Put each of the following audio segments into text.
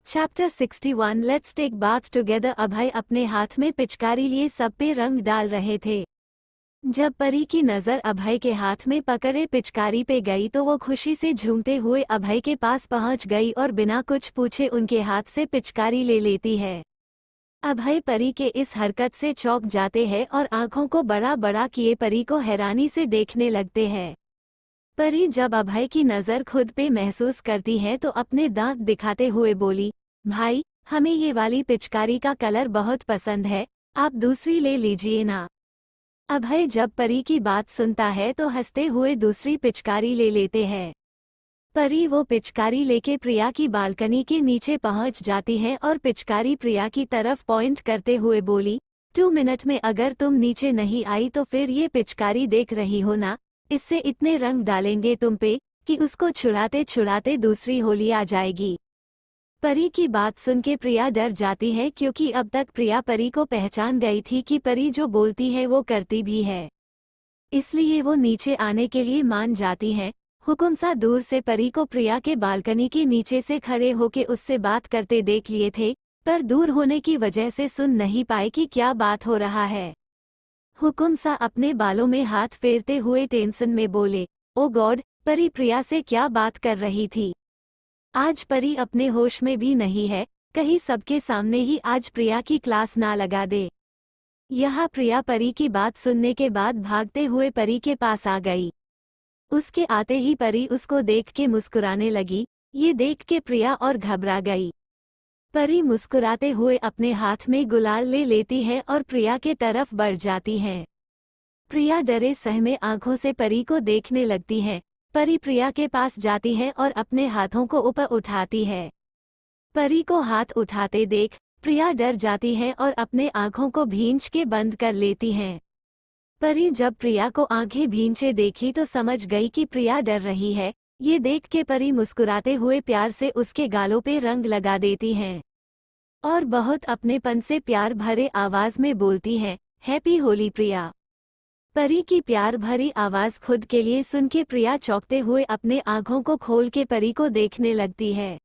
Chapter 61 let's take bath together. Abhay अपने हाथ में पिचकारी लिए सब पे रंग डाल रहे थे। जब परी की नज़र अभय के हाथ में पकड़े पिचकारी पे गई तो वो खुशी से झूमते हुए अभय के पास पहुंच गई और बिना कुछ पूछे उनके हाथ से पिचकारी ले लेती है। अभय परी के इस हरकत से चौंक जाते हैं और आंखों को बड़ा बड़ा किए परी को हैरानी से देखने लगते हैं। परी जब अभय की नज़र खुद पे महसूस करती है तो अपने दांत दिखाते हुए बोली, भाई हमें ये वाली पिचकारी का कलर बहुत पसंद है, आप दूसरी ले लीजिए ना। अभय जब परी की बात सुनता है तो हंसते हुए दूसरी पिचकारी ले लेते हैं। परी वो पिचकारी लेके प्रिया की बालकनी के नीचे पहुंच जाती है और पिचकारी प्रिया की तरफ पॉइंट करते हुए बोली, 2 मिनट में अगर तुम नीचे नहीं आई तो फिर ये पिचकारी देख रही हो ना, इससे इतने रंग डालेंगे तुम पे कि उसको छुड़ाते छुड़ाते दूसरी होली आ जाएगी। परी की बात सुन के प्रिया डर जाती है क्योंकि अब तक प्रिया परी को पहचान गई थी कि परी जो बोलती है वो करती भी है। इसलिए वो नीचे आने के लिए मान जाती है। हुकुम सा दूर से परी को प्रिया के बालकनी के नीचे से खड़े होके उससे बात करते देख लिए थे, पर दूर होने की वजह से सुन नहीं पाए कि क्या बात हो रहा है। हुकुम सा अपने बालों में हाथ फेरते हुए टेंशन में बोले, ओ गॉड, परी प्रिया से क्या बात कर रही थी। आज परी अपने होश में भी नहीं है, कहीं सबके सामने ही आज प्रिया की क्लास ना लगा दे। यहाँ प्रिया परी की बात सुनने के बाद भागते हुए परी के पास आ गई। उसके आते ही परी उसको देख के मुस्कुराने लगी। ये देख के प्रिया और घबरा गई। परी मुस्कुराते हुए अपने हाथ में गुलाल ले लेती है और प्रिया के तरफ बढ़ जाती है। प्रिया डरे सहमे आंखों से परी को देखने लगती है। परी प्रिया के पास जाती है और अपने हाथों को ऊपर उठाती है। परी को हाथ उठाते देख प्रिया डर जाती है और अपने आंखों को भींच के बंद कर लेती हैं। परी जब प्रिया को आंखें भींचे देखी तो समझ गई कि प्रिया डर रही है। ये देख के परी मुस्कुराते हुए प्यार से उसके गालों पे रंग लगा देती हैं और बहुत अपनेपन से प्यार भरे आवाज में बोलती है, हैप्पी होली प्रिया। परी की प्यार भरी आवाज खुद के लिए सुन के प्रिया चौंकते हुए अपने आंखों को खोल के परी को देखने लगती है।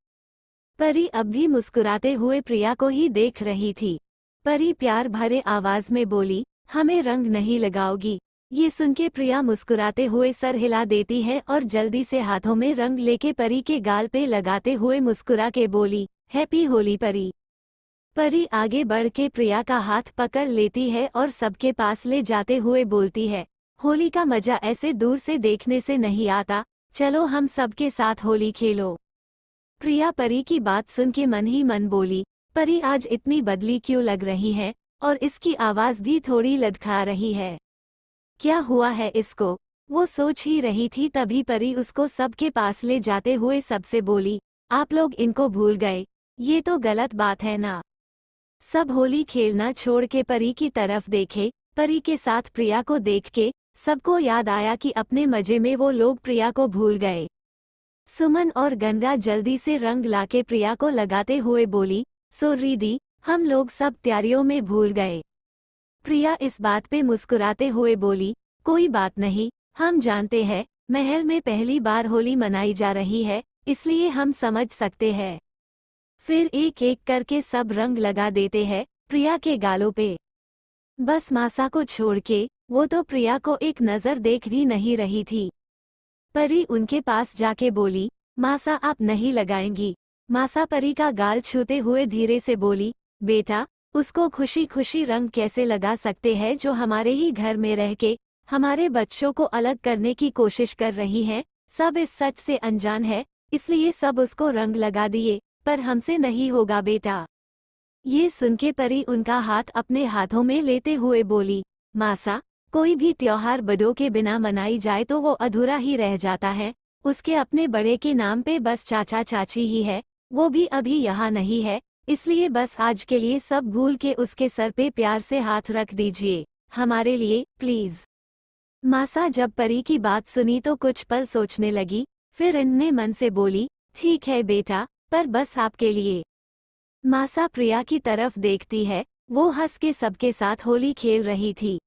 परी अब भी मुस्कुराते हुए प्रिया को ही देख रही थी। परी प्यार भरे आवाज में बोली, हमें रंग नहीं लगाओगी। ये सुन के प्रिया मुस्कुराते हुए सर हिला देती है और जल्दी से हाथों में रंग लेके परी के गाल पे लगाते हुए मुस्कुरा के बोली, हैप्पी होली परी। परी आगे बढ़ के प्रिया का हाथ पकड़ लेती है और सबके पास ले जाते हुए बोलती है, होली का मजा ऐसे दूर से देखने से नहीं आता, चलो हम सबके साथ होली खेलो। प्रिया परी की बात सुन के मन ही मन बोली, परी आज इतनी बदली क्यों लग रही है और इसकी आवाज भी थोड़ी लड़खड़ा रही है। क्या हुआ है इसको? वो सोच ही रही थी तभी परी उसको सबके पास ले जाते हुए सबसे बोली, आप लोग इनको भूल गए, ये तो गलत बात है ना। सब होली खेलना छोड़ के परी की तरफ देखे। परी के साथ प्रिया को देख के सबको याद आया कि अपने मजे में वो लोग प्रिया को भूल गए। सुमन और गंगा जल्दी से रंग लाके प्रिया को लगाते हुए बोली, सॉरी दी, हम लोग सब तैयारियों में भूल गए। प्रिया इस बात पे मुस्कुराते हुए बोली, कोई बात नहीं, हम जानते हैं महल में पहली बार होली मनाई जा रही है, इसलिए हम समझ सकते हैं। फिर एक एक करके सब रंग लगा देते हैं प्रिया के गालों पे। बस मासा को छोड़ के, वो तो प्रिया को एक नज़र देख भी नहीं रही थी। परी उनके पास जाके बोली, मासा आप नहीं लगाएंगी। मासा परी का गाल छूते हुए धीरे से बोली, बेटा, उसको खुशी खुशी रंग कैसे लगा सकते हैं जो हमारे ही घर में रह के हमारे बच्चों को अलग करने की कोशिश कर रही हैं। सब इस सच से अनजान है, इसलिए सब उसको रंग लगा दिए, पर हमसे नहीं होगा बेटा। ये सुन के परी उनका हाथ अपने हाथों में लेते हुए बोली, मासा, कोई भी त्योहार बड़ों के बिना मनाई जाए तो वो अधूरा ही रह जाता है। उसके अपने बड़े के नाम पे बस चाचा चाची ही है, वो भी अभी यहाँ नहीं है, इसलिए बस आज के लिए सब भूल के उसके सर पे प्यार से हाथ रख दीजिए, हमारे लिए प्लीज। मासा जब परी की बात सुनी तो कुछ पल सोचने लगी, फिर इनने मन से बोली, ठीक है बेटा, पर बस आपके लिए। मासा प्रिया की तरफ देखती है, वो हंस के सबके साथ होली खेल रही थी।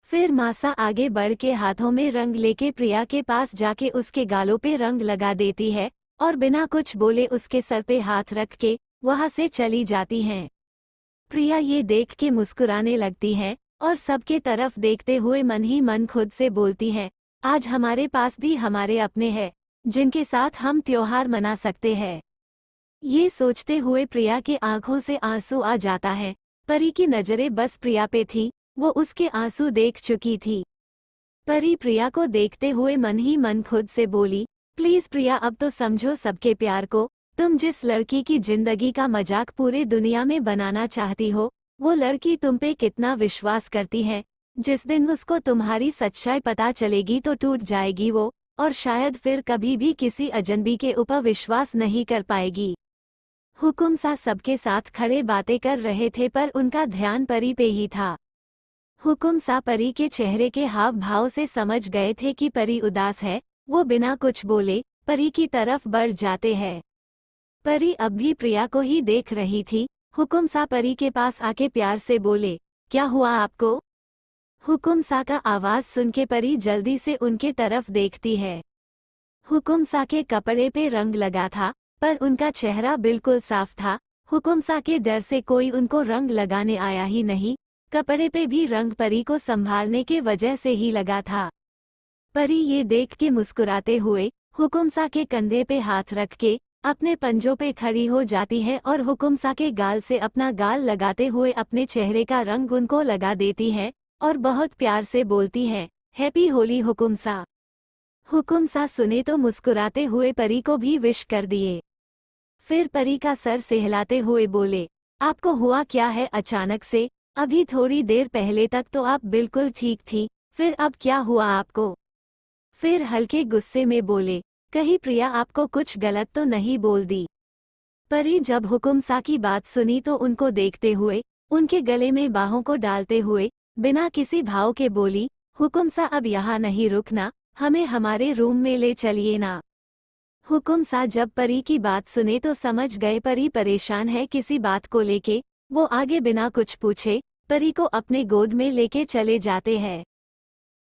फिर मासा आगे बढ़ के हाथों में रंग लेके प्रिया के पास जाके उसके गालों पे रंग लगा देती है और बिना कुछ बोले उसके सर पे हाथ रख के वहां से चली जाती हैं। प्रिया ये देख के मुस्कुराने लगती है और सबके तरफ देखते हुए मन ही मन खुद से बोलती है, आज हमारे पास भी हमारे अपने हैं जिनके साथ हम त्योहार मना सकते हैं। ये सोचते हुए प्रिया के आंखों से आंसू आ जाता है। परी की नजरें बस प्रिया पे थी, वो उसके आंसू देख चुकी थी। परी प्रिया को देखते हुए मन ही मन खुद से बोली, प्लीज प्रिया अब तो समझो सबके प्यार को। तुम जिस लड़की की जिंदगी का मजाक पूरे दुनिया में बनाना चाहती हो, वो लड़की तुम पे कितना विश्वास करती है। जिस दिन उसको तुम्हारी सच्चाई पता चलेगी तो टूट जाएगी वो, और शायद फिर कभी भी किसी अजनबी के ऊपर विश्वास नहीं कर पाएगी। हुकुम सा सबके साथ खड़े बातें कर रहे थे पर उनका ध्यान परी पे ही था। हुकुम सा परी के चेहरे के हाव भाव से समझ गए थे कि परी उदास है। वो बिना कुछ बोले परी की तरफ बढ़ जाते हैं। परी अब भी प्रिया को ही देख रही थी। हुकुम सा परी के पास आके प्यार से बोले, क्या हुआ आपको? हुकुम सा का आवाज सुन के परी जल्दी से उनके तरफ देखती है। हुकुम सा के कपड़े पे रंग लगा था पर उनका चेहरा बिल्कुल साफ था। हुकुम सा के डर से कोई उनको रंग लगाने आया ही नहीं। कपड़े पे भी रंग परी को संभालने के वजह से ही लगा था। परी ये देख के मुस्कुराते हुए हुकुम सा के कंधे पे हाथ रख के अपने पंजों पे खड़ी हो जाती है और हुकुम सा के गाल से अपना गाल लगाते हुए अपने चेहरे का रंग उनको लगा देती है और बहुत प्यार से बोलती है, हैप्पी होली हुकुम सा। हुकुम सा सुने तो मुस्कुराते हुए परी को भी विश कर दिए। फिर परी का सर सहलाते हुए बोले, आपको हुआ क्या है अचानक से? अभी थोड़ी देर पहले तक तो आप बिल्कुल ठीक थी, फिर अब क्या हुआ आपको? फिर हल्के गुस्से में बोले, कहीं प्रिया आपको कुछ गलत तो नहीं बोल दी? परी जब हुकुम सा की बात सुनी तो उनको देखते हुए उनके गले में बाहों को डालते हुए बिना किसी भाव के बोली, हुकुम सा अब यहाँ नहीं रुकना, हमें हमारे रूम में ले चलिए ना। हुकुम सा जब परी की बात सुने तो समझ गए परी परेशान है किसी बात को लेके। वो आगे बिना कुछ पूछे परी को अपने गोद में लेके चले जाते हैं।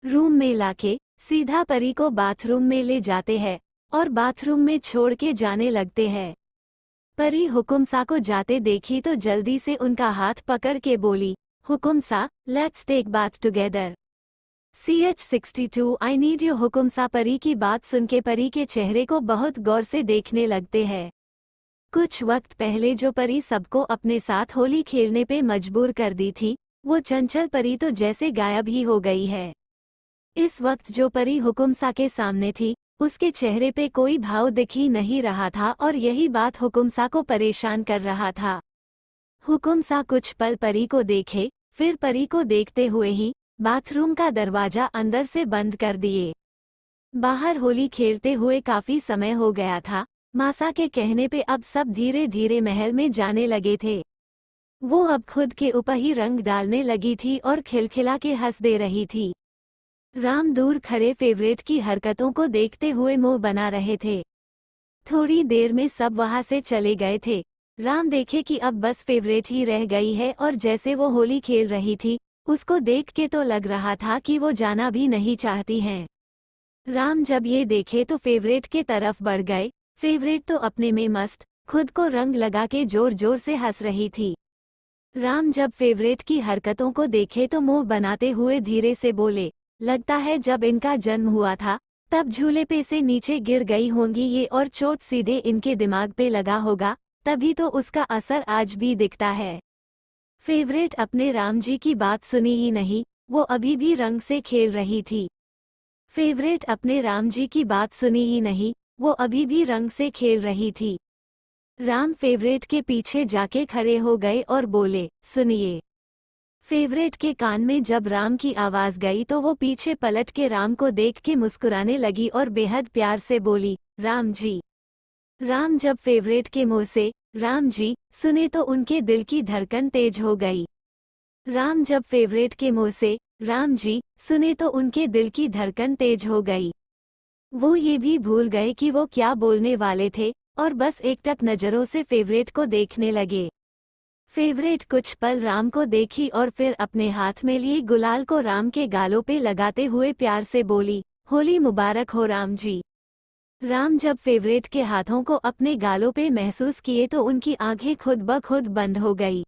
रूम में लाके सीधा परी को बाथरूम में ले जाते हैं और बाथरूम में छोड़ के जाने लगते हैं। परी हुकुम सा को जाते देखी तो जल्दी से उनका हाथ पकड़ के बोली, हुकुम सा, let's take bath together. CH62 I need you. हुकुम सा परी की बात सुन के परी के चेहरे को बहुत गौर से देखने लगते हैं। कुछ वक्त पहले जो परी सबको अपने साथ होली खेलने पे मजबूर कर दी थी, वो चंचल परी तो जैसे गायब ही हो गई है। इस वक्त जो परी हुकुम सा के सामने थी, उसके चेहरे पे कोई भाव दिख ही नहीं रहा था और यही बात हुकुम सा को परेशान कर रहा था। हुकुम सा कुछ पल परी को देखे, फिर परी को देखते हुए ही बाथरूम का दरवाजा अंदर से बंद कर दिए। बाहर होली खेलते हुए काफी समय हो गया था। मासा के कहने पे अब सब धीरे धीरे महल में जाने लगे थे। वो अब खुद के ऊपर ही रंग डालने लगी थी और खिलखिला के हंस दे रही थी। राम दूर खड़े फेवरेट की हरकतों को देखते हुए मुंह बना रहे थे। थोड़ी देर में सब वहां से चले गए थे। राम देखे कि अब बस फेवरेट ही रह गई है और जैसे वो होली खेल रही थी, उसको देख के तो लग रहा था कि वो जाना भी नहीं चाहती हैं। राम जब ये देखे तो फेवरेट के तरफ बढ़ गए। फेवरेट तो अपने में मस्त, खुद को रंग लगा के जोर जोर से हंस रही थी। राम जब फेवरेट की हरकतों को देखे तो मुंह बनाते हुए धीरे से बोले, लगता है जब इनका जन्म हुआ था तब झूले पे से नीचे गिर गई होंगी ये और चोट सीधे इनके दिमाग पे लगा होगा, तभी तो उसका असर आज भी दिखता है। फेवरेट अपने राम जी की बात सुनी ही नहीं, वो अभी भी रंग से खेल रही थी। फेवरेट अपने राम जी की बात सुनी ही नहीं, वो अभी भी रंग से खेल रही थी। राम फेवरेट के पीछे जाके खड़े हो गए और बोले, सुनिए। फेवरेट के कान में जब राम की आवाज गई तो वो पीछे पलट के राम को देख के मुस्कुराने लगी और बेहद प्यार से बोली, राम जी। राम जब फेवरेट के मुंह से राम जी सुने तो उनके दिल की धड़कन तेज हो गई। राम जब फेवरेट के मुंह से राम जी सुने तो उनके दिल की धड़कन तेज हो गई। वो ये भी भूल गए कि वो क्या बोलने वाले थे और बस एकटक नजरों से फेवरेट को देखने लगे। फेवरेट कुछ पल राम को देखी और फिर अपने हाथ में लिए गुलाल को राम के गालों पे लगाते हुए प्यार से बोली, होली मुबारक हो राम जी। राम जब फेवरेट के हाथों को अपने गालों पे महसूस किए तो उनकी आंखें खुद ब खुद बंद हो गई।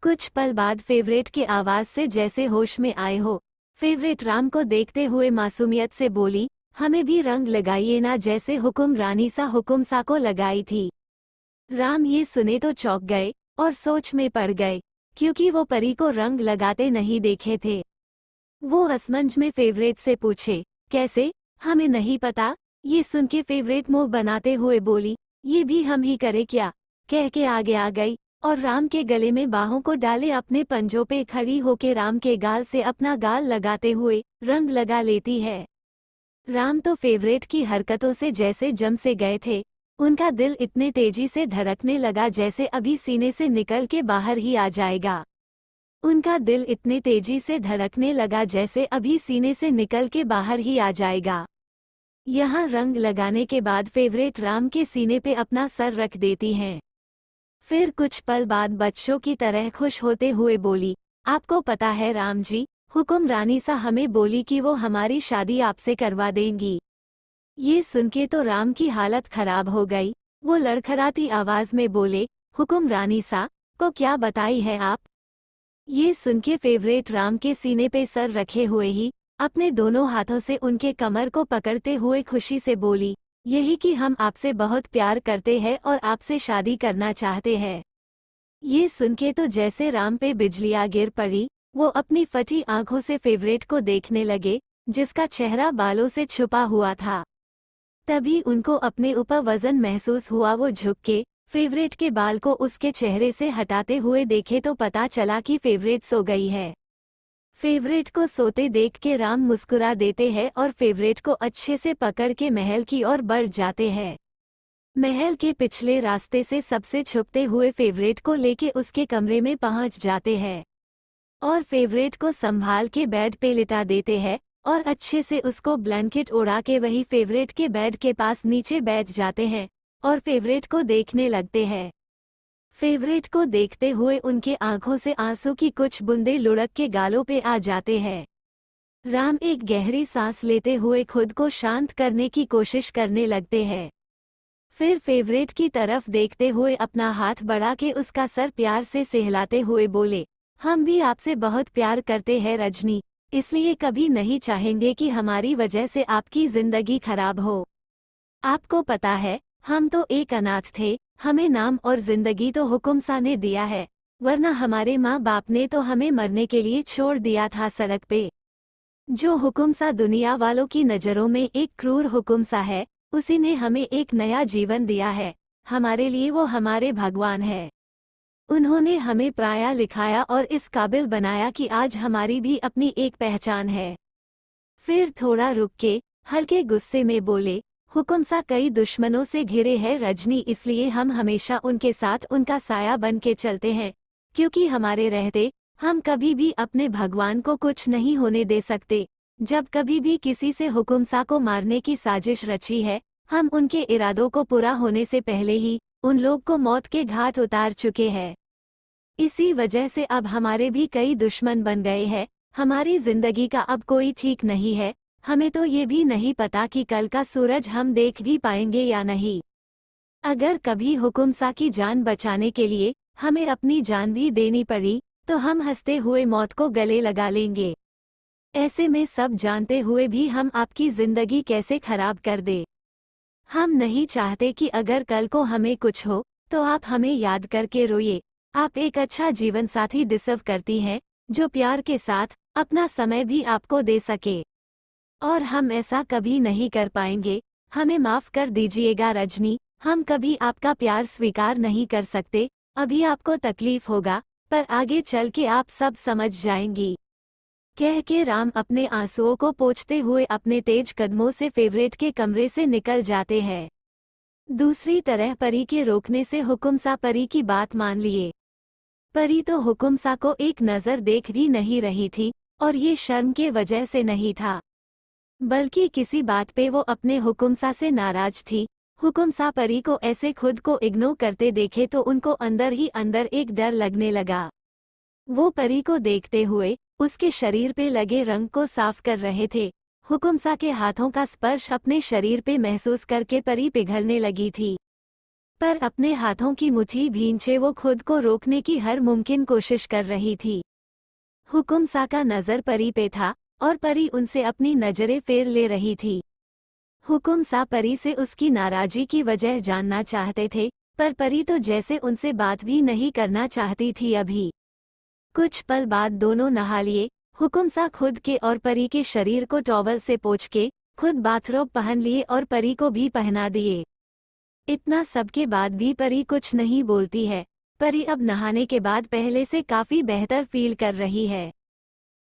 कुछ पल बाद फेवरेट की आवाज से जैसे होश में आए हो, फेवरेट राम को देखते हुए मासूमियत से बोली, हमें भी रंग लगाइए ना, जैसे हुकुम रानी सा हुकुम सा को लगाई थी। राम ये सुने तो चौंक गए और सोच में पड़ गए, क्योंकि वो परी को रंग लगाते नहीं देखे थे। वो असमंज में फेवरेट से पूछे, कैसे, हमें नहीं पता। ये सुन के फेवरेट मुंह बनाते हुए बोली, ये भी हम ही करे क्या, कह के आगे आ गई और राम के गले में बाहों को डाले अपने पंजों पे खड़ी होके राम के गाल से अपना गाल लगाते हुए रंग लगा लेती है। राम तो फेवरेट की हरकतों से जैसे जम से गए थे। उनका दिल इतने तेजी से धड़कने लगा जैसे अभी सीने से निकल के बाहर ही आ जाएगा। उनका दिल इतने तेजी से धड़कने लगा जैसे अभी सीने से निकल के बाहर ही आ जाएगा। यहाँ रंग लगाने के बाद फेवरेट राम के सीने पे अपना सर रख देती हैं। फिर कुछ पल बाद बच्चों की तरह खुश होते हुए बोली, आपको पता है राम जी, हुकुम रानी सा हमें बोली कि वो हमारी शादी आपसे करवा देंगी। ये सुन के तो राम की हालत खराब हो गई। वो लड़खड़ाती आवाज में बोले, हुकुम रानी सा को क्या बताई है आप। ये सुन के फेवरेट राम के सीने पे सर रखे हुए ही अपने दोनों हाथों से उनके कमर को पकड़ते हुए खुशी से बोली, यही कि हम आपसे बहुत प्यार करते हैं और आपसे शादी करना चाहते हैं। ये सुन के तो जैसे राम पे बिजलियां गिर पड़ी। वो अपनी फटी आंखों से फेवरेट को देखने लगे, जिसका चेहरा बालों से छुपा हुआ था। तभी उनको अपने ऊपर वजन महसूस हुआ। वो झुक के फेवरेट के बाल को उसके चेहरे से हटाते हुए देखे तो पता चला कि फेवरेट सो गई है। फेवरेट को सोते देख के राम मुस्कुरा देते हैं और फेवरेट को अच्छे से पकड़ के महल की ओर बढ़ जाते हैं। महल के पिछले रास्ते से सबसे छुपते हुए फेवरेट को लेके उसके कमरे में पहुंच जाते हैं और फेवरेट को संभाल के बेड पे लिटा देते हैं और अच्छे से उसको ब्लैंकेट उड़ा के वही फेवरेट के बेड के पास नीचे बैठ जाते हैं और फेवरेट को देखने लगते हैं। फेवरेट को देखते हुए उनके आंखों से आंसू की कुछ बूंदें लुढ़क के गालों पे आ जाते हैं। राम एक गहरी सांस लेते हुए खुद को शांत करने की कोशिश करने लगते हैं। फिर फेवरेट की तरफ देखते हुए अपना हाथ बढ़ा के उसका सर प्यार से सहलाते हुए बोले, हम भी आपसे बहुत प्यार करते हैं रजनी, इसलिए कभी नहीं चाहेंगे कि हमारी वजह से आपकी जिंदगी खराब हो। आपको पता है, हम तो एक अनाथ थे, हमें नाम और जिंदगी तो हुकुम सा ने दिया है, वरना हमारे माँ बाप ने तो हमें मरने के लिए छोड़ दिया था सड़क पे। जो हुकुम सा दुनिया वालों की नज़रों में एक क्रूर हुकुम सा है, उसी ने हमें एक नया जीवन दिया है। हमारे लिए वो हमारे भगवान है। उन्होंने हमें पढ़ाया लिखाया और इस काबिल बनाया कि आज हमारी भी अपनी एक पहचान है। फिर थोड़ा रुक के हल्के गुस्से में बोले, हुकुम सा कई दुश्मनों से घिरे हैं रजनी, इसलिए हम हमेशा उनके साथ उनका साया बन के चलते हैं, क्योंकि हमारे रहते हम कभी भी अपने भगवान को कुछ नहीं होने दे सकते। जब कभी भी किसी से हुकुम सा को मारने की साजिश रची है, हम उनके इरादों को पूरा होने से पहले ही उन लोग को मौत के घाट उतार चुके हैं। इसी वजह से अब हमारे भी कई दुश्मन बन गए हैं। हमारी जिंदगी का अब कोई ठीक नहीं है। हमें तो ये भी नहीं पता कि कल का सूरज हम देख भी पाएंगे या नहीं। अगर कभी हुकुम सा की जान बचाने के लिए हमें अपनी जान भी देनी पड़ी, तो हम हंसते हुए मौत को गले लगा लेंगे। ऐसे में सब जानते हुए भी हम आपकी जिंदगी कैसे खराब कर दे। हम नहीं चाहते कि अगर कल को हमें कुछ हो तो आप हमें याद करके रोइए। आप एक अच्छा जीवन साथी डिजर्व करती हैं, जो प्यार के साथ अपना समय भी आपको दे सके। और हम ऐसा कभी नहीं कर पाएंगे। हमें माफ कर दीजिएगा रजनी, हम कभी आपका प्यार स्वीकार नहीं कर सकते। अभी आपको तकलीफ होगा, पर आगे चल के आप सब समझ जाएंगी। कह के राम अपने आंसुओं को पोंछते हुए अपने तेज कदमों से फेवरेट के कमरे से निकल जाते हैं। दूसरी तरह परी के रोकने से हुकुम सा परी की बात मान लिए। परी तो हुकुम सा को एक नज़र देख भी नहीं रही थी, और ये शर्म के वजह से नहीं था, बल्कि किसी बात पे वो अपने हुकुम सा से नाराज थी। हुकुम सा परी को ऐसे खुद को इग्नोर करते देखे तो उनको अंदर ही अंदर एक डर लगने लगा। वो परी को देखते हुए उसके शरीर पे लगे रंग को साफ कर रहे थे। हुकुमसा के हाथों का स्पर्श अपने शरीर पे महसूस करके परी पिघलने लगी थी, पर अपने हाथों की मुट्ठी भींचे वो खुद को रोकने की हर मुमकिन कोशिश कर रही थी। हुकुमसा का नजर परी पे था और परी उनसे अपनी नजरें फेर ले रही थी। हुकुमसा परी से उसकी नाराजगी की वजह जानना चाहते थे, पर परी तो जैसे उनसे बात भी नहीं करना चाहती थी अभी। कुछ पल बाद दोनों नहा लिए। हुकुमसा खुद के और परी के शरीर को टॉवल से पोंछ के खुद बाथरोब पहन लिए और परी को भी पहना दिए। इतना सब के बाद भी परी कुछ नहीं बोलती है। परी अब नहाने के बाद पहले से काफी बेहतर फील कर रही है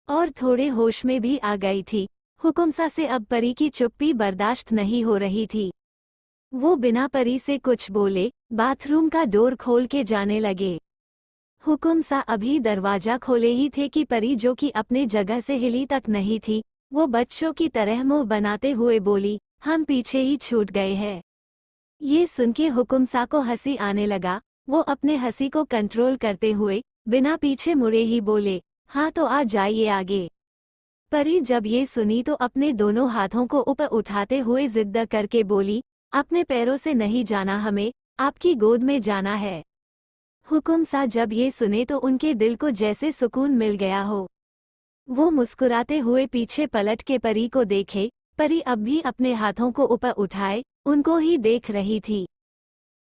और थोड़े होश में भी आ गई थी। हुकुमसा से अब परी की चुप्पी बर्दाश्त नहीं हो रही थी। वो बिना परी से कुछ बोले बाथरूम का डोर खोल के जाने लगे। हुकुमसा अभी दरवाजा खोले ही थे कि परी, जो कि अपने जगह से हिली तक नहीं थी, वो बच्चों की तरह मुंह बनाते हुए बोली, हम पीछे ही छूट गए हैं। ये सुनके हुकुमसा को हंसी आने लगा। वो अपने हंसी को कंट्रोल करते हुए बिना पीछे मुड़े ही बोले, हाँ तो आ जाइए आगे। परी जब ये सुनी तो अपने दोनों हाथों को ऊपर उठाते हुए जिद्द करके बोली, अपने पैरों से नहीं जाना, हमें आपकी गोद में जाना है। हुकुमसा जब ये सुने तो उनके दिल को जैसे सुकून मिल गया हो। वो मुस्कुराते हुए पीछे पलट के परी को देखे। परी अब भी अपने हाथों को ऊपर उठाए उनको ही देख रही थी।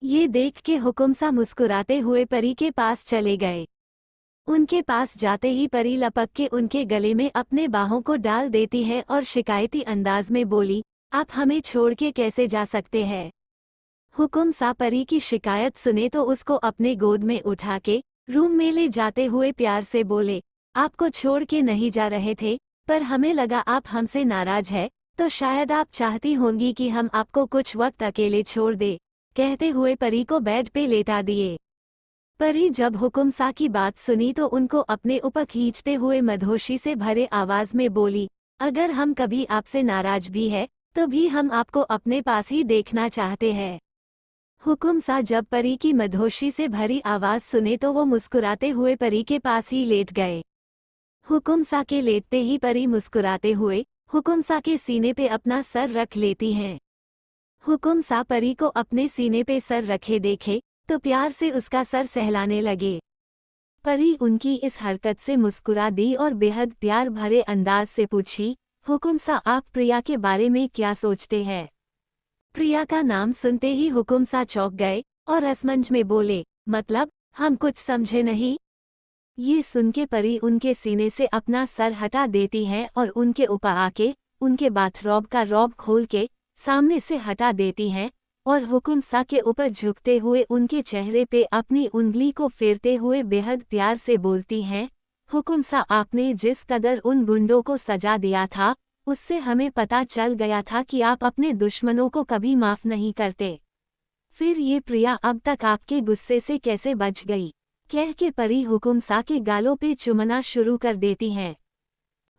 ये देख के हुकुमसा मुस्कुराते हुए परी के पास चले गए। उनके पास जाते ही परी लपक के उनके गले में अपने बाहों को डाल देती है और शिकायती अंदाज में बोली, आप हमें छोड़ के कैसे जा सकते हैं। हुकुमसा परी की शिकायत सुने तो उसको अपने गोद में उठा के रूम में ले जाते हुए प्यार से बोले, आपको छोड़ के नहीं जा रहे थे, पर हमें लगा आप हमसे नाराज है, तो शायद आप चाहती होंगी कि हम आपको कुछ वक्त अकेले छोड़ दे। कहते हुए परी को बेड पे लेटा दिए। परी जब हुकुमसा की बात सुनी तो उनको अपने ऊपर खींचते हुए मदहोशी से भरे आवाज में बोली, अगर हम कभी आपसे नाराज भी है तो भी हम आपको अपने पास ही देखना चाहते हैं। हुकुमसा जब परी की मदहोशी से भरी आवाज सुने तो वो मुस्कुराते हुए परी के पास ही लेट गए। हुकुमसा के लेटते ही परी मुस्कुराते हुए हुकुमसा के सीने पे अपना सर रख लेती हैं। हुकुमसा परी को अपने सीने पे सर रखे देखे तो प्यार से उसका सर सहलाने लगे। परी उनकी इस हरकत से मुस्कुरा दी और बेहद प्यार भरे अंदाज से पूछी, हुकुमसा आप प्रिया के बारे में क्या सोचते हैं। प्रिया का नाम सुनते ही हुकुमसा चौंक गए और असमंज में बोले, मतलब हम कुछ समझे नहीं। ये सुन के परी उनके सीने से अपना सर हटा देती है और उनके ऊपर आके उनके बाथरोब का रॉब खोल के सामने से हटा देती हैं और हुकुमसा के ऊपर झुकते हुए उनके चेहरे पे अपनी उंगली को फेरते हुए बेहद प्यार से बोलती हैं, हुकुमसा आपने जिस कदर उन गुंडों को सजा दिया था उससे हमें पता चल गया था कि आप अपने दुश्मनों को कभी माफ नहीं करते। फिर ये प्रिया अब तक आपके गुस्से से कैसे बच गई। कह के परी हुकुमसा के गालों पे चुमना शुरू कर देती हैं।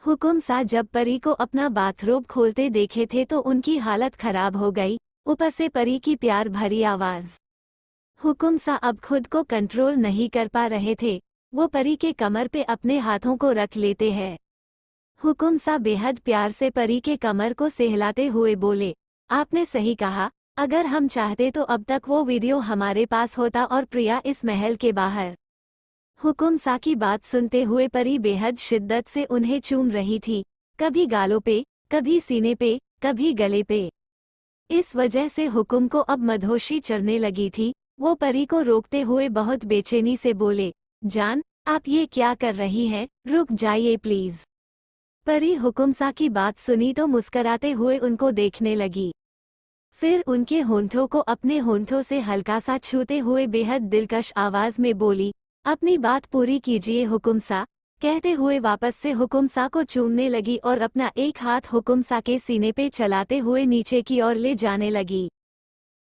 हुकुमसा जब परी को अपना बाथरोब खोलते देखे थे तो उनकी हालत खराब हो गई, ऊपर से परी की प्यार भरी आवाज। हुकुमसा अब खुद को कंट्रोल नहीं कर पा रहे थे। वो परी के कमर पे अपने हाथों को रख लेते हैं। हुकुमसा बेहद प्यार से परी के कमर को सहलाते हुए बोले, आपने सही कहा, अगर हम चाहते तो अब तक वो वीडियो हमारे पास होता और प्रिया इस महल के बाहर। हुकुमसा की बात सुनते हुए परी बेहद शिद्दत से उन्हें चूम रही थी, कभी गालों पे, कभी सीने पे, कभी गले पे। इस वजह से हुकुम को अब मदहोशी चढ़ने लगी थी। वो परी को रोकते हुए बहुत बेचैनी से बोले, जान आप ये क्या कर रही हैं, रुक जाइए प्लीज। परी हुकुमसा की बात सुनी तो मुस्कराते हुए उनको देखने लगी। फिर उनके होंठों को अपने होंठों से हल्का सा छूते हुए बेहद दिलकश आवाज में बोली, अपनी बात पूरी कीजिए हुकुमसा। कहते हुए वापस से हुकुमसा को चूमने लगी और अपना एक हाथ हुकुमसा के सीने पे चलाते हुए नीचे की ओर ले जाने लगी।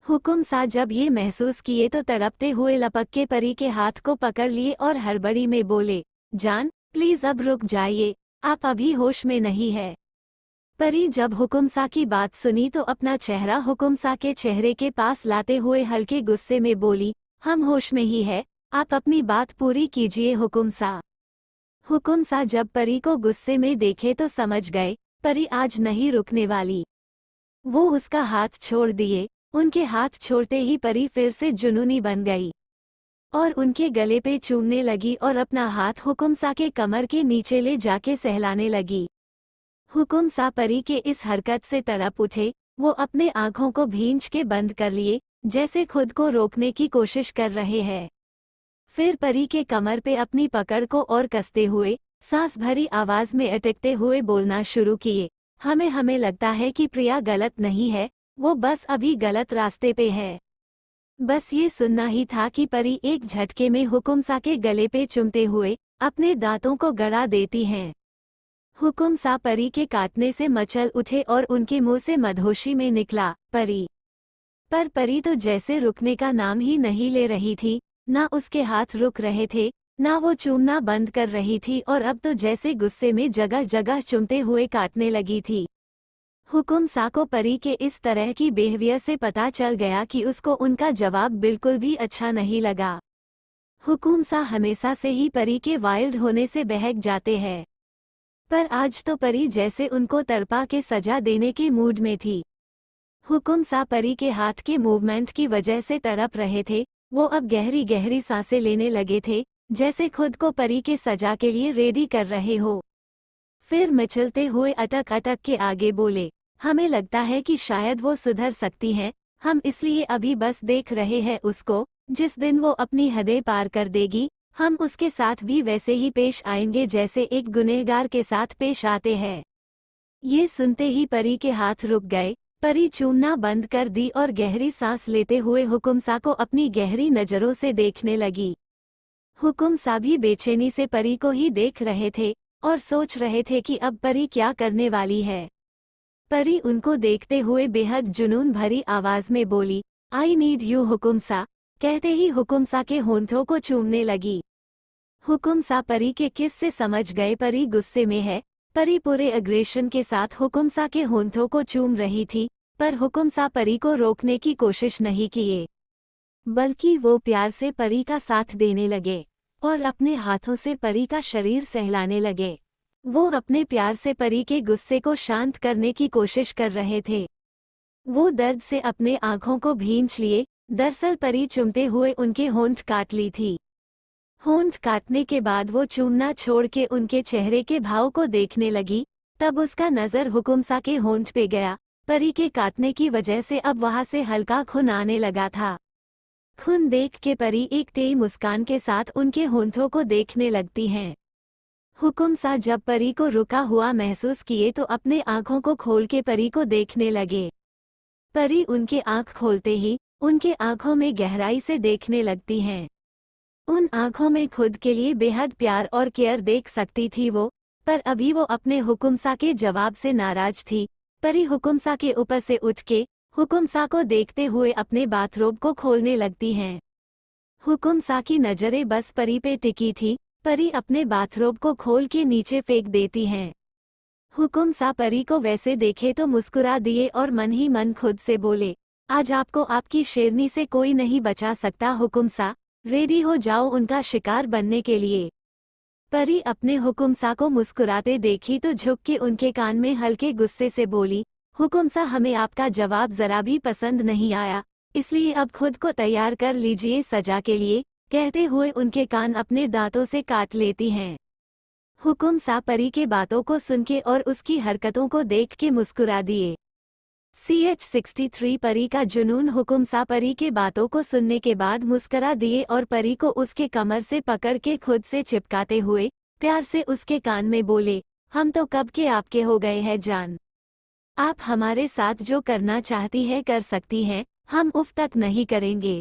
हुकुमसा जब ये महसूस किए तो तड़पते हुए लपक के परी के हाथ को पकड़ लिए और हड़बड़ी में बोले, जान प्लीज अब रुक जाइए, आप अभी होश में नहीं है। परी जब हुकुमसा की बात सुनी तो अपना चेहरा हुकुमसा के चेहरे के पास लाते हुए हल्के गुस्से में बोली, हम होश में ही है, आप अपनी बात पूरी कीजिए हुकुमसा। हुकुमसा जब परी को गुस्से में देखे तो समझ गए परी आज नहीं रुकने वाली। वो उसका हाथ छोड़ दिए। उनके हाथ छोड़ते ही परी फिर से जुनूनी बन गई और उनके गले पे चूमने लगी और अपना हाथ हुकुमसा के कमर के नीचे ले जाके सहलाने लगी। हुकुमसा परी के इस हरकत से तड़प उठे। वो अपने आंखों को भींच के बंद कर लिए, जैसे खुद को रोकने की कोशिश कर रहे हैं। फिर परी के कमर पे अपनी पकड़ को और कसते हुए, सांस भरी आवाज में अटकते हुए बोलना शुरू किए। हमें लगता है कि प्रिया गलत नहीं है, वो बस अभी गलत रास्ते पे है। बस ये सुनना ही था कि परी एक झटके में हुकुमसा के गले पे चुमते हुए अपने दांतों को गड़ा देती हैं। हुकुमसा परी के काटने से मचल उठे और उनके मुंह से मदहोशी में निकला, परी। पर परी तो जैसे रुकने का नाम ही नहीं ले रही थी। ना उसके हाथ रुक रहे थे, ना वो चूमना बंद कर रही थी और अब तो जैसे गुस्से में जगह जगह चुमते हुए काटने लगी थी। हुकुमसा को परी के इस तरह की बिहेवियर से पता चल गया कि उसको उनका जवाब बिल्कुल भी अच्छा नहीं लगा। हुकुमसा हमेशा से ही परी के वाइल्ड होने से बहक जाते हैं, पर आज तो परी जैसे उनको तड़पा के सजा देने के मूड में थी। हुकुमसा परी के हाथ के मूवमेंट की वजह से तड़प रहे थे। वो अब गहरी गहरी सांसें लेने लगे थे, जैसे खुद को परी के सजा के लिए रेडी कर रहे हो। फिर मचलते हुए अटक अटक के आगे बोले, हमें लगता है कि शायद वो सुधर सकती है। हम इसलिए अभी बस देख रहे हैं उसको। जिस दिन वो अपनी हदें पार कर देगी, हम उसके साथ भी वैसे ही पेश आएंगे जैसे एक गुनहगार के साथ पेश आते हैं। ये सुनते ही परी के हाथ रुक गए। परी चूमना बंद कर दी और गहरी सांस लेते हुए हुकुमसा को अपनी गहरी नजरों से देखने लगी। हुकुमसा भी बेचैनी से परी को ही देख रहे थे और सोच रहे थे कि अब परी क्या करने वाली है। परी उनको देखते हुए बेहद जुनून भरी आवाज में बोली, आई नीड यू हुकुमसा। कहते ही हुकुमसा के होंठों को चूमने लगी। हुकुमसा परी के किस से समझ गए परी गुस्से में है। परी पूरे अग्रेशन के साथ हुकुमसा के होंठों को चूम रही थी, पर हुकुमसा परी को रोकने की कोशिश नहीं किए, बल्कि वो प्यार से परी का साथ देने लगे और अपने हाथों से परी का शरीर सहलाने लगे। वो अपने प्यार से परी के गुस्से को शांत करने की कोशिश कर रहे थे। वो दर्द से अपने आंखों को भींच लिए। दरअसल परी चुमते हुए उनके होंठ काट ली थी। होंठ काटने के बाद वो चूमना छोड़ के उनके चेहरे के भाव को देखने लगी। तब उसका नजर हुकुमसा के होंठ पे गया। परी के काटने की वजह से अब वहां से हल्का खून आने लगा था। खून देख के परी एक टेढ़ी मुस्कान के साथ उनके होंठों को देखने लगती हैं। हुकुमसा जब परी को रुका हुआ महसूस किए तो अपने आंखों को खोल के परी को देखने लगे। परी उनके आंख खोलते ही उनके आंखों में गहराई से देखने लगती हैं। उन आंखों में खुद के लिए बेहद प्यार और केयर देख सकती थी वो, पर अभी वो अपने हुकुमसा के जवाब से नाराज थी। परी हुकुमसा के ऊपर से उठ के हुकुमसा को देखते हुए अपने बाथरोब को खोलने लगती हैं। हुकुमसा की नजरें बस परी पे टिकी थी। परी अपने बाथरोब को खोल के नीचे फेंक देती हैं। हुकुमसा परी को वैसे देखे तो मुस्कुरा दिए और मन ही मन खुद से बोले, आज आपको आपकी शेरनी से कोई नहीं बचा सकता हुकुमसा। रेडी हो जाओ उनका शिकार बनने के लिए। परी अपने हुकुमसा को मुस्कुराते देखी तो झुक के उनके कान में हल्के गुस्से से बोली, हुकुमसा हमें आपका जवाब जरा भी पसंद नहीं आया, इसलिए अब खुद को तैयार कर लीजिए सजा के लिए। कहते हुए उनके कान अपने दांतों से काट लेती हैं। हुकुमसा परी के बातों को सुन के और उसकी हरकतों को देख के मुस्कुरा दिए। CH63 परी का जुनून हुकुमसा परी के बातों को सुनने के बाद मुस्कुरा दिए और परी को उसके कमर से पकड़ के खुद से चिपकाते हुए प्यार से उसके कान में बोले, हम तो कब के आपके हो गए हैं जान। आप हमारे साथ जो करना चाहती है कर सकती हैं, हम उफ तक नहीं करेंगे।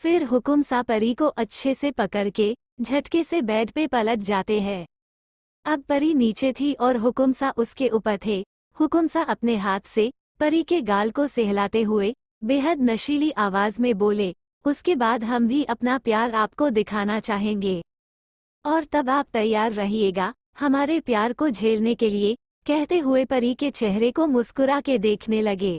फिर हुकुमसा परी को अच्छे से पकड़ के झटके से बेड पे पलट जाते हैं। अब परी नीचे थी और हुकुमसा उसके ऊपर थे। हुकुमसा अपने हाथ से परी के गाल को सहलाते हुए बेहद नशीली आवाज में बोले, उसके बाद हम भी अपना प्यार आपको दिखाना चाहेंगे और तब आप तैयार रहिएगा हमारे प्यार को झेलने के लिए। कहते हुए परी के चेहरे को मुस्कुरा के देखने लगे।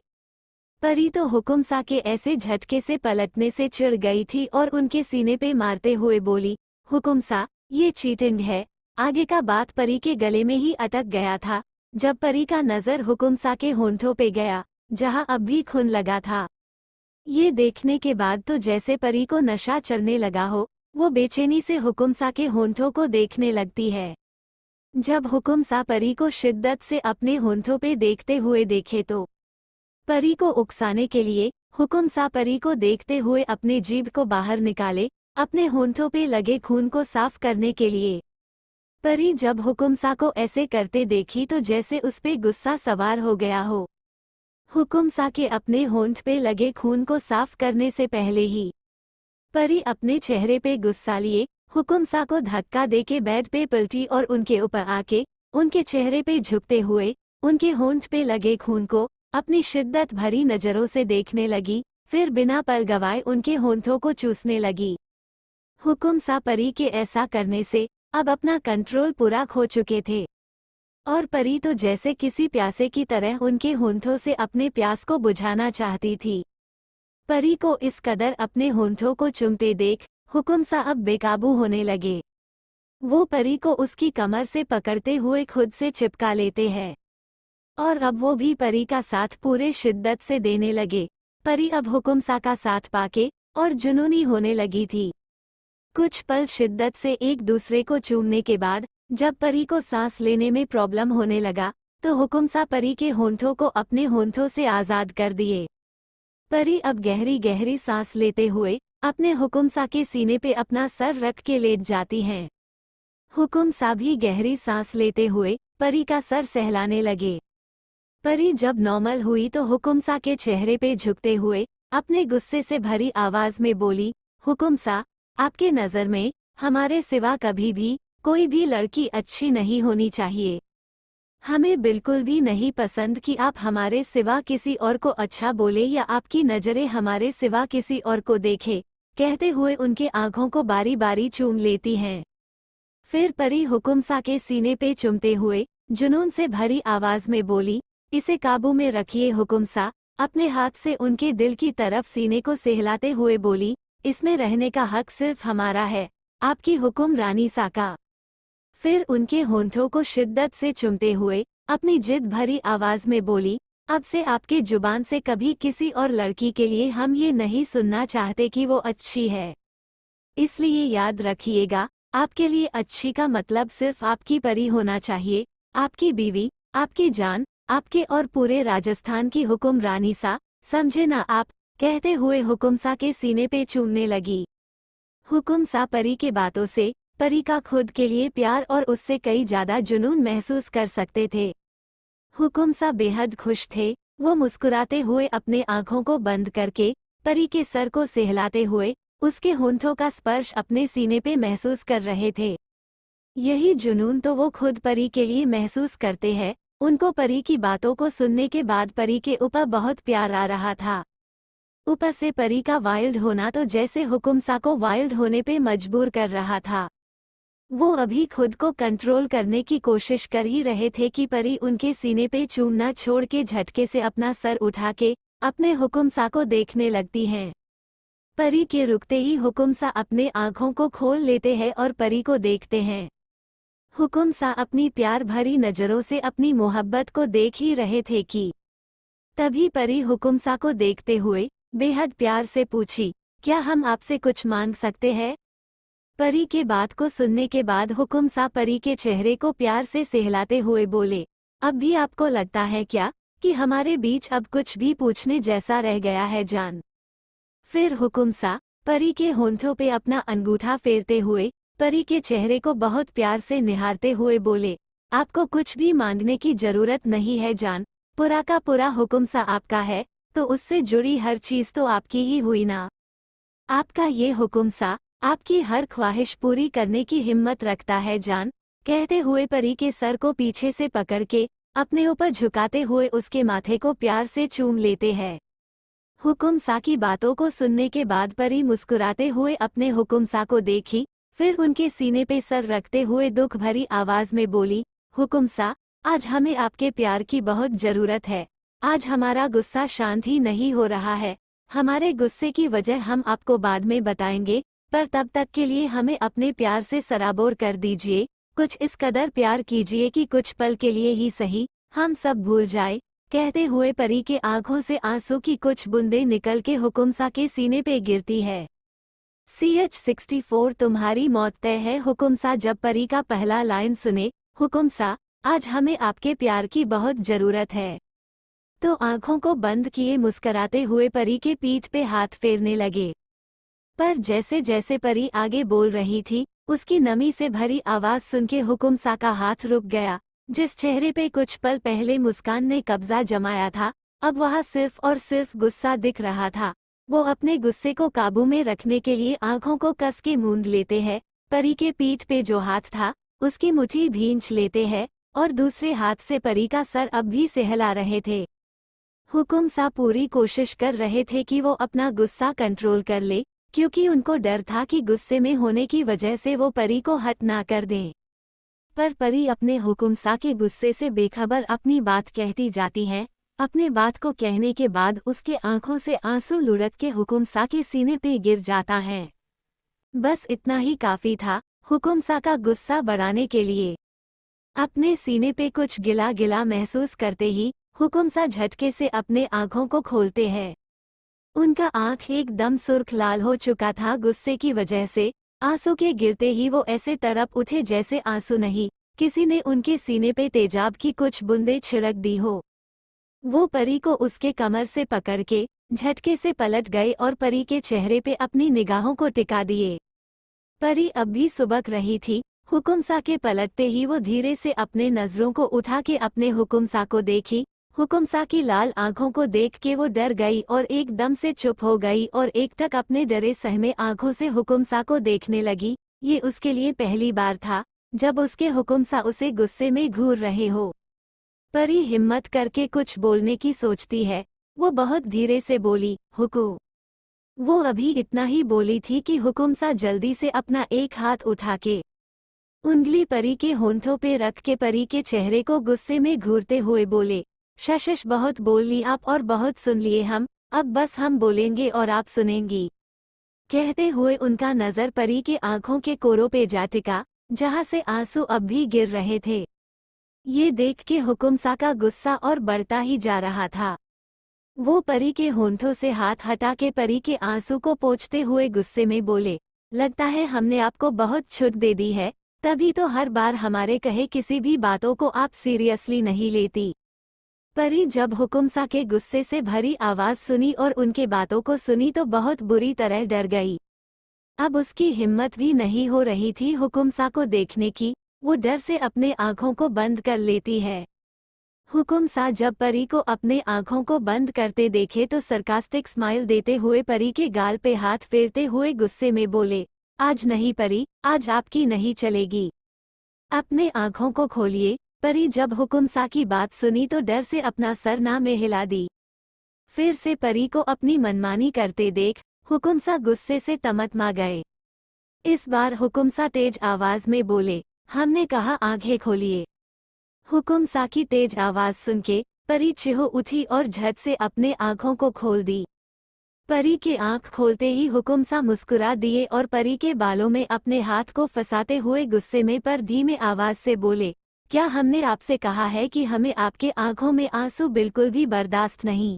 परी तो हुकुमसा के ऐसे झटके से पलटने से चिढ़ गई थी और उनके सीने पे मारते हुए बोली, हुकुमसा ये चीटिंग है। आगे का बात परी के गले में ही अटक गया था। जब परी का नजर हुकुमसा के होंठों पे गया, जहां अब भी खून लगा था। ये देखने के बाद तो जैसे परी को नशा चढ़ने लगा हो, वो बेचैनी से हुकुमसा के होंठों को देखने लगती है। जब हुकुमसा परी को शिद्दत से अपने होंठों पे देखते हुए देखे तो परी को उकसाने के लिए हुकुमसा परी को देखते हुए अपने जीभ को बाहर निकाले, अपने होंठों पे लगे खून को साफ करने के लिए। परी जब हुकुमसा को ऐसे करते देखी तो जैसे उस पे गुस्सा सवार हो गया हो। हुकुमसा के अपने होंठ पे लगे खून को साफ करने से पहले ही परी अपने चेहरे पे गुस्सा लिए हुकुमसा को धक्का देके बेड पे पलटी और उनके ऊपर आके उनके चेहरे पे झुकते हुए उनके होंठ पे लगे खून को अपनी शिद्दत भरी नजरों से देखने लगी, फिर बिना पल गवाए उनके होंठों को चूसने लगी। हुकुमसा परी के ऐसा करने से अब अपना कंट्रोल पूरा खो चुके थे और परी तो जैसे किसी प्यासे की तरह उनके होंठों से अपने प्यास को बुझाना चाहती थी। परी को इस कदर अपने होंठों को चूमते देख हुकुमसा अब बेकाबू होने लगे। वो परी को उसकी कमर से पकड़ते हुए खुद से चिपका लेते हैं और अब वो भी परी का साथ पूरे शिद्दत से देने लगे। परी अब हुकुमसा का साथ पाके और जुनूनी होने लगी थी। कुछ पल शिद्दत से एक दूसरे को चूमने के बाद जब परी को सांस लेने में प्रॉब्लम होने लगा तो हुकुमसा परी के होंठों को अपने होंठों से आज़ाद कर दिए। परी अब गहरी गहरी सांस लेते हुए अपने हुकुमसा के सीने पे अपना सर रख के लेट जाती हैं। हुकुमसा भी गहरी सांस लेते हुए परी का सर सहलाने लगे। परी जब नॉर्मल हुई तो हुकुमसा के चेहरे पे झुकते हुए अपने गुस्से से भरी आवाज में बोली, हुकुमसा, आपके नज़र में हमारे सिवा कभी भी कोई भी लड़की अच्छी नहीं होनी चाहिए। हमें बिल्कुल भी नहीं पसंद कि आप हमारे सिवा किसी और को अच्छा बोले या आपकी नज़रें हमारे सिवा किसी और को देखे, कहते हुए उनके आँखों को बारी बारी चूम लेती हैं। फिर परी हुकुमसा के सीने पे चुमते हुए जुनून से भरी आवाज में बोली, इसे काबू में रखिए हुकुमसा। अपने हाथ से उनके दिल की तरफ सीने को सहलाते हुए बोली, इसमें रहने का हक सिर्फ हमारा है, आपकी हुकुम रानी साका। फिर उनके होंठों को शिद्दत से चुमते हुए अपनी जिद भरी आवाज में बोली, अब से आपके जुबान से कभी किसी और लड़की के लिए हम ये नहीं सुनना चाहते कि वो अच्छी है। इसलिए याद रखिएगा, आपके लिए अच्छी का मतलब सिर्फ आपकी परी होना चाहिए, आपकी बीवी, आपकी जान, आपके और पूरे राजस्थान की हुक्मरानी सा, समझे ना आप, कहते हुए हुकुमसा के सीने पे चूमने लगी। हुकुमसा परी के बातों से परी का खुद के लिए प्यार और उससे कई ज्यादा जुनून महसूस कर सकते थे। हुकुमसा बेहद खुश थे, वो मुस्कुराते हुए अपने आंखों को बंद करके परी के सर को सहलाते हुए उसके होंठों का स्पर्श अपने सीने पे महसूस कर रहे थे। यही जुनून तो वो खुद परी के लिए महसूस करते हैं। उनको परी की बातों को सुनने के बाद परी के ऊपर बहुत प्यार आ रहा था। ऊपर से परी का वाइल्ड होना तो जैसे हुकुमसा को वाइल्ड होने पे मजबूर कर रहा था। वो अभी खुद को कंट्रोल करने की कोशिश कर ही रहे थे कि परी उनके सीने पे चूमना छोड़ के झटके से अपना सर उठा के अपने हुकुमसा को देखने लगती हैं। परी के रुकते ही हुकुमसा अपने आँखों को खोल लेते हैं और परी को देखते हैं। हुकुमसा अपनी प्यार भरी नज़रों से अपनी मोहब्बत को देख ही रहे थे कि तभी परी हुकुमसा को देखते हुए बेहद प्यार से पूछी, क्या हम आपसे कुछ मांग सकते हैं? परी के बात को सुनने के बाद हुकुमसा परी के चेहरे को प्यार से सहलाते हुए बोले, अब भी आपको लगता है क्या कि हमारे बीच अब कुछ भी पूछने जैसा रह गया है जान? फिर हुकुमसा परी के होंठों पे अपना अंगूठा फेरते हुए परी के चेहरे को बहुत प्यार से निहारते हुए बोले, आपको कुछ भी मांगने की जरूरत नहीं है जान, पूरा का पूरा हुकुमसा आपका है, तो उससे जुड़ी हर चीज तो आपकी ही हुई ना। आपका ये हुकुमसा आपकी हर ख्वाहिश पूरी करने की हिम्मत रखता है जान, कहते हुए परी के सर को पीछे से पकड़ के अपने ऊपर झुकाते हुए उसके माथे को प्यार से चूम लेते हैं। हुकुमसा की बातों को सुनने के बाद परी मुस्कुराते हुए अपने हुकुमसा को देखी, फिर उनके सीने पे सर रखते हुए दुख भरी आवाज में बोली, हुकुमसा, आज हमें आपके प्यार की बहुत जरूरत है। आज हमारा गुस्सा शांत ही नहीं हो रहा है। हमारे गुस्से की वजह हम आपको बाद में बताएंगे, पर तब तक के लिए हमें अपने प्यार से सराबोर कर दीजिए। कुछ इस कदर प्यार कीजिए कि कुछ पल के लिए ही सही हम सब भूल जाए, कहते हुए परी के आंखों से आंसू की कुछ बूंदें निकल के हुकुमसा के सीने पे गिरती है। CH-64 तुम्हारी मौत तय है। हुकुमसा जब परी का पहला लाइन सुने, हुकुमसा आज हमें आपके प्यार की बहुत जरूरत है, तो आंखों को बंद किए मुस्कराते हुए परी के पीठ पे हाथ फेरने लगे। पर जैसे जैसे परी आगे बोल रही थी, उसकी नमी से भरी आवाज सुन के हुकुमसा का हाथ रुक गया। जिस चेहरे पे कुछ पल पहले मुस्कान ने कब्जा जमाया था, अब वहाँ सिर्फ और सिर्फ गुस्सा दिख रहा था। वो अपने गुस्से को काबू में रखने के लिए आंखों को कस के मूंद लेते हैं, परी के पीठ पे जो हाथ था उसकी मुट्ठी भींच लेते हैं और दूसरे हाथ से परी का सर अब भी सहला रहे थे। हुकुमसा पूरी कोशिश कर रहे थे कि वो अपना गुस्सा कंट्रोल कर ले, क्योंकि उनको डर था कि गुस्से में होने की वजह से वो परी को हट ना कर दें। पर परी अपने हुकुमसा के गुस्से से बेखबर अपनी बात कहती जाती है। अपने बात को कहने के बाद उसके आंखों से आंसू लुढ़क के हुकुमसा के सीने पे गिर जाता है। बस इतना ही काफी था हुकुमसा का गुस्सा बढ़ाने के लिए। अपने सीने पे कुछ गिला गिला महसूस करते ही हुकुमसा झटके से अपने आंखों को खोलते हैं। उनका आंख एकदम सुर्ख लाल हो चुका था गुस्से की वजह से। आंसू के गिरते ही वो ऐसे तड़प उठे जैसे आंसू नहीं, किसी ने उनके सीने पे तेजाब की कुछ बूंदें छिड़क दी हो। वो परी को उसके कमर से पकड़ के झटके से पलट गए और परी के चेहरे पे अपनी निगाहों को टिका दिए। परी अब भी सुबक रही थी। हुकुमसा के पलटते ही वो धीरे से अपने नजरों को उठा के अपने हुकुमसा को देखी। हुकुमसा की लाल आंखों को देख के वो डर गई और एकदम से चुप हो गई और एकटक अपने डरे सहमे आंखों से हुकुमसा को देखने लगी। ये उसके लिए पहली बार था जब उसके हुकुमसा उसे गुस्से में घूर रहे हो। परी हिम्मत करके कुछ बोलने की सोचती है। वो बहुत धीरे से बोली, हुकू। वो अभी इतना ही बोली थी कि हुकुमसा जल्दी से अपना एक हाथ उठा के उंगली परी के होंठों पे रख के परी के चेहरे को गुस्से में घूरते हुए बोले, शशिश बहुत बोल ली आप और बहुत सुन लिए हम, अब बस हम बोलेंगे और आप सुनेंगी। कहते हुए उनका नजर परी के आंखों के कोरों पे जा टिका, जहां से आंसू अब भी गिर रहे थे। ये देख के हुकुमसा का गुस्सा और बढ़ता ही जा रहा था। वो परी के होंठों से हाथ हटा के परी के आंसू को पोंछते हुए गुस्से में बोले, लगता है हमने आपको बहुत छूट दे दी है, तभी तो हर बार हमारे कहे किसी भी बातों को आप सीरियसली नहीं लेती। परी जब हुकुमसा के गुस्से से भरी आवाज सुनी और उनके बातों को सुनी तो बहुत बुरी तरह डर गई। अब उसकी हिम्मत भी नहीं हो रही थी हुकुमसा को देखने की। वो डर से अपने आंखों को बंद कर लेती है। हुकुमसा जब परी को अपने आंखों को बंद करते देखे तो सरकास्टिक स्माइल देते हुए परी के गाल पे हाथ फेरते हुए गुस्से में बोले, आज नहीं परी, आज आपकी नहीं चलेगी। अपने आंखों को खोलिए। परी जब हुकुमसा की बात सुनी तो डर से अपना सर ना में हिला दी। फिर से परी को अपनी मनमानी करते देख हुकुमसा गुस्से से तमतमा गए। इस बार हुकुमसा तेज आवाज में बोले, हमने कहा आंखें खोलिए। हुकुमसा की तेज आवाज सुन के परी चिहो उठी और झट से अपने आंखों को खोल दी। परी के आंख खोलते ही हुकुमसा मुस्कुरा दिए और परी के बालों में अपने हाथ को फंसाते हुए गुस्से में पर धीमे आवाज से बोले, क्या हमने आपसे कहा है कि हमें आपके आंखों में आंसू बिल्कुल भी बर्दाश्त नहीं।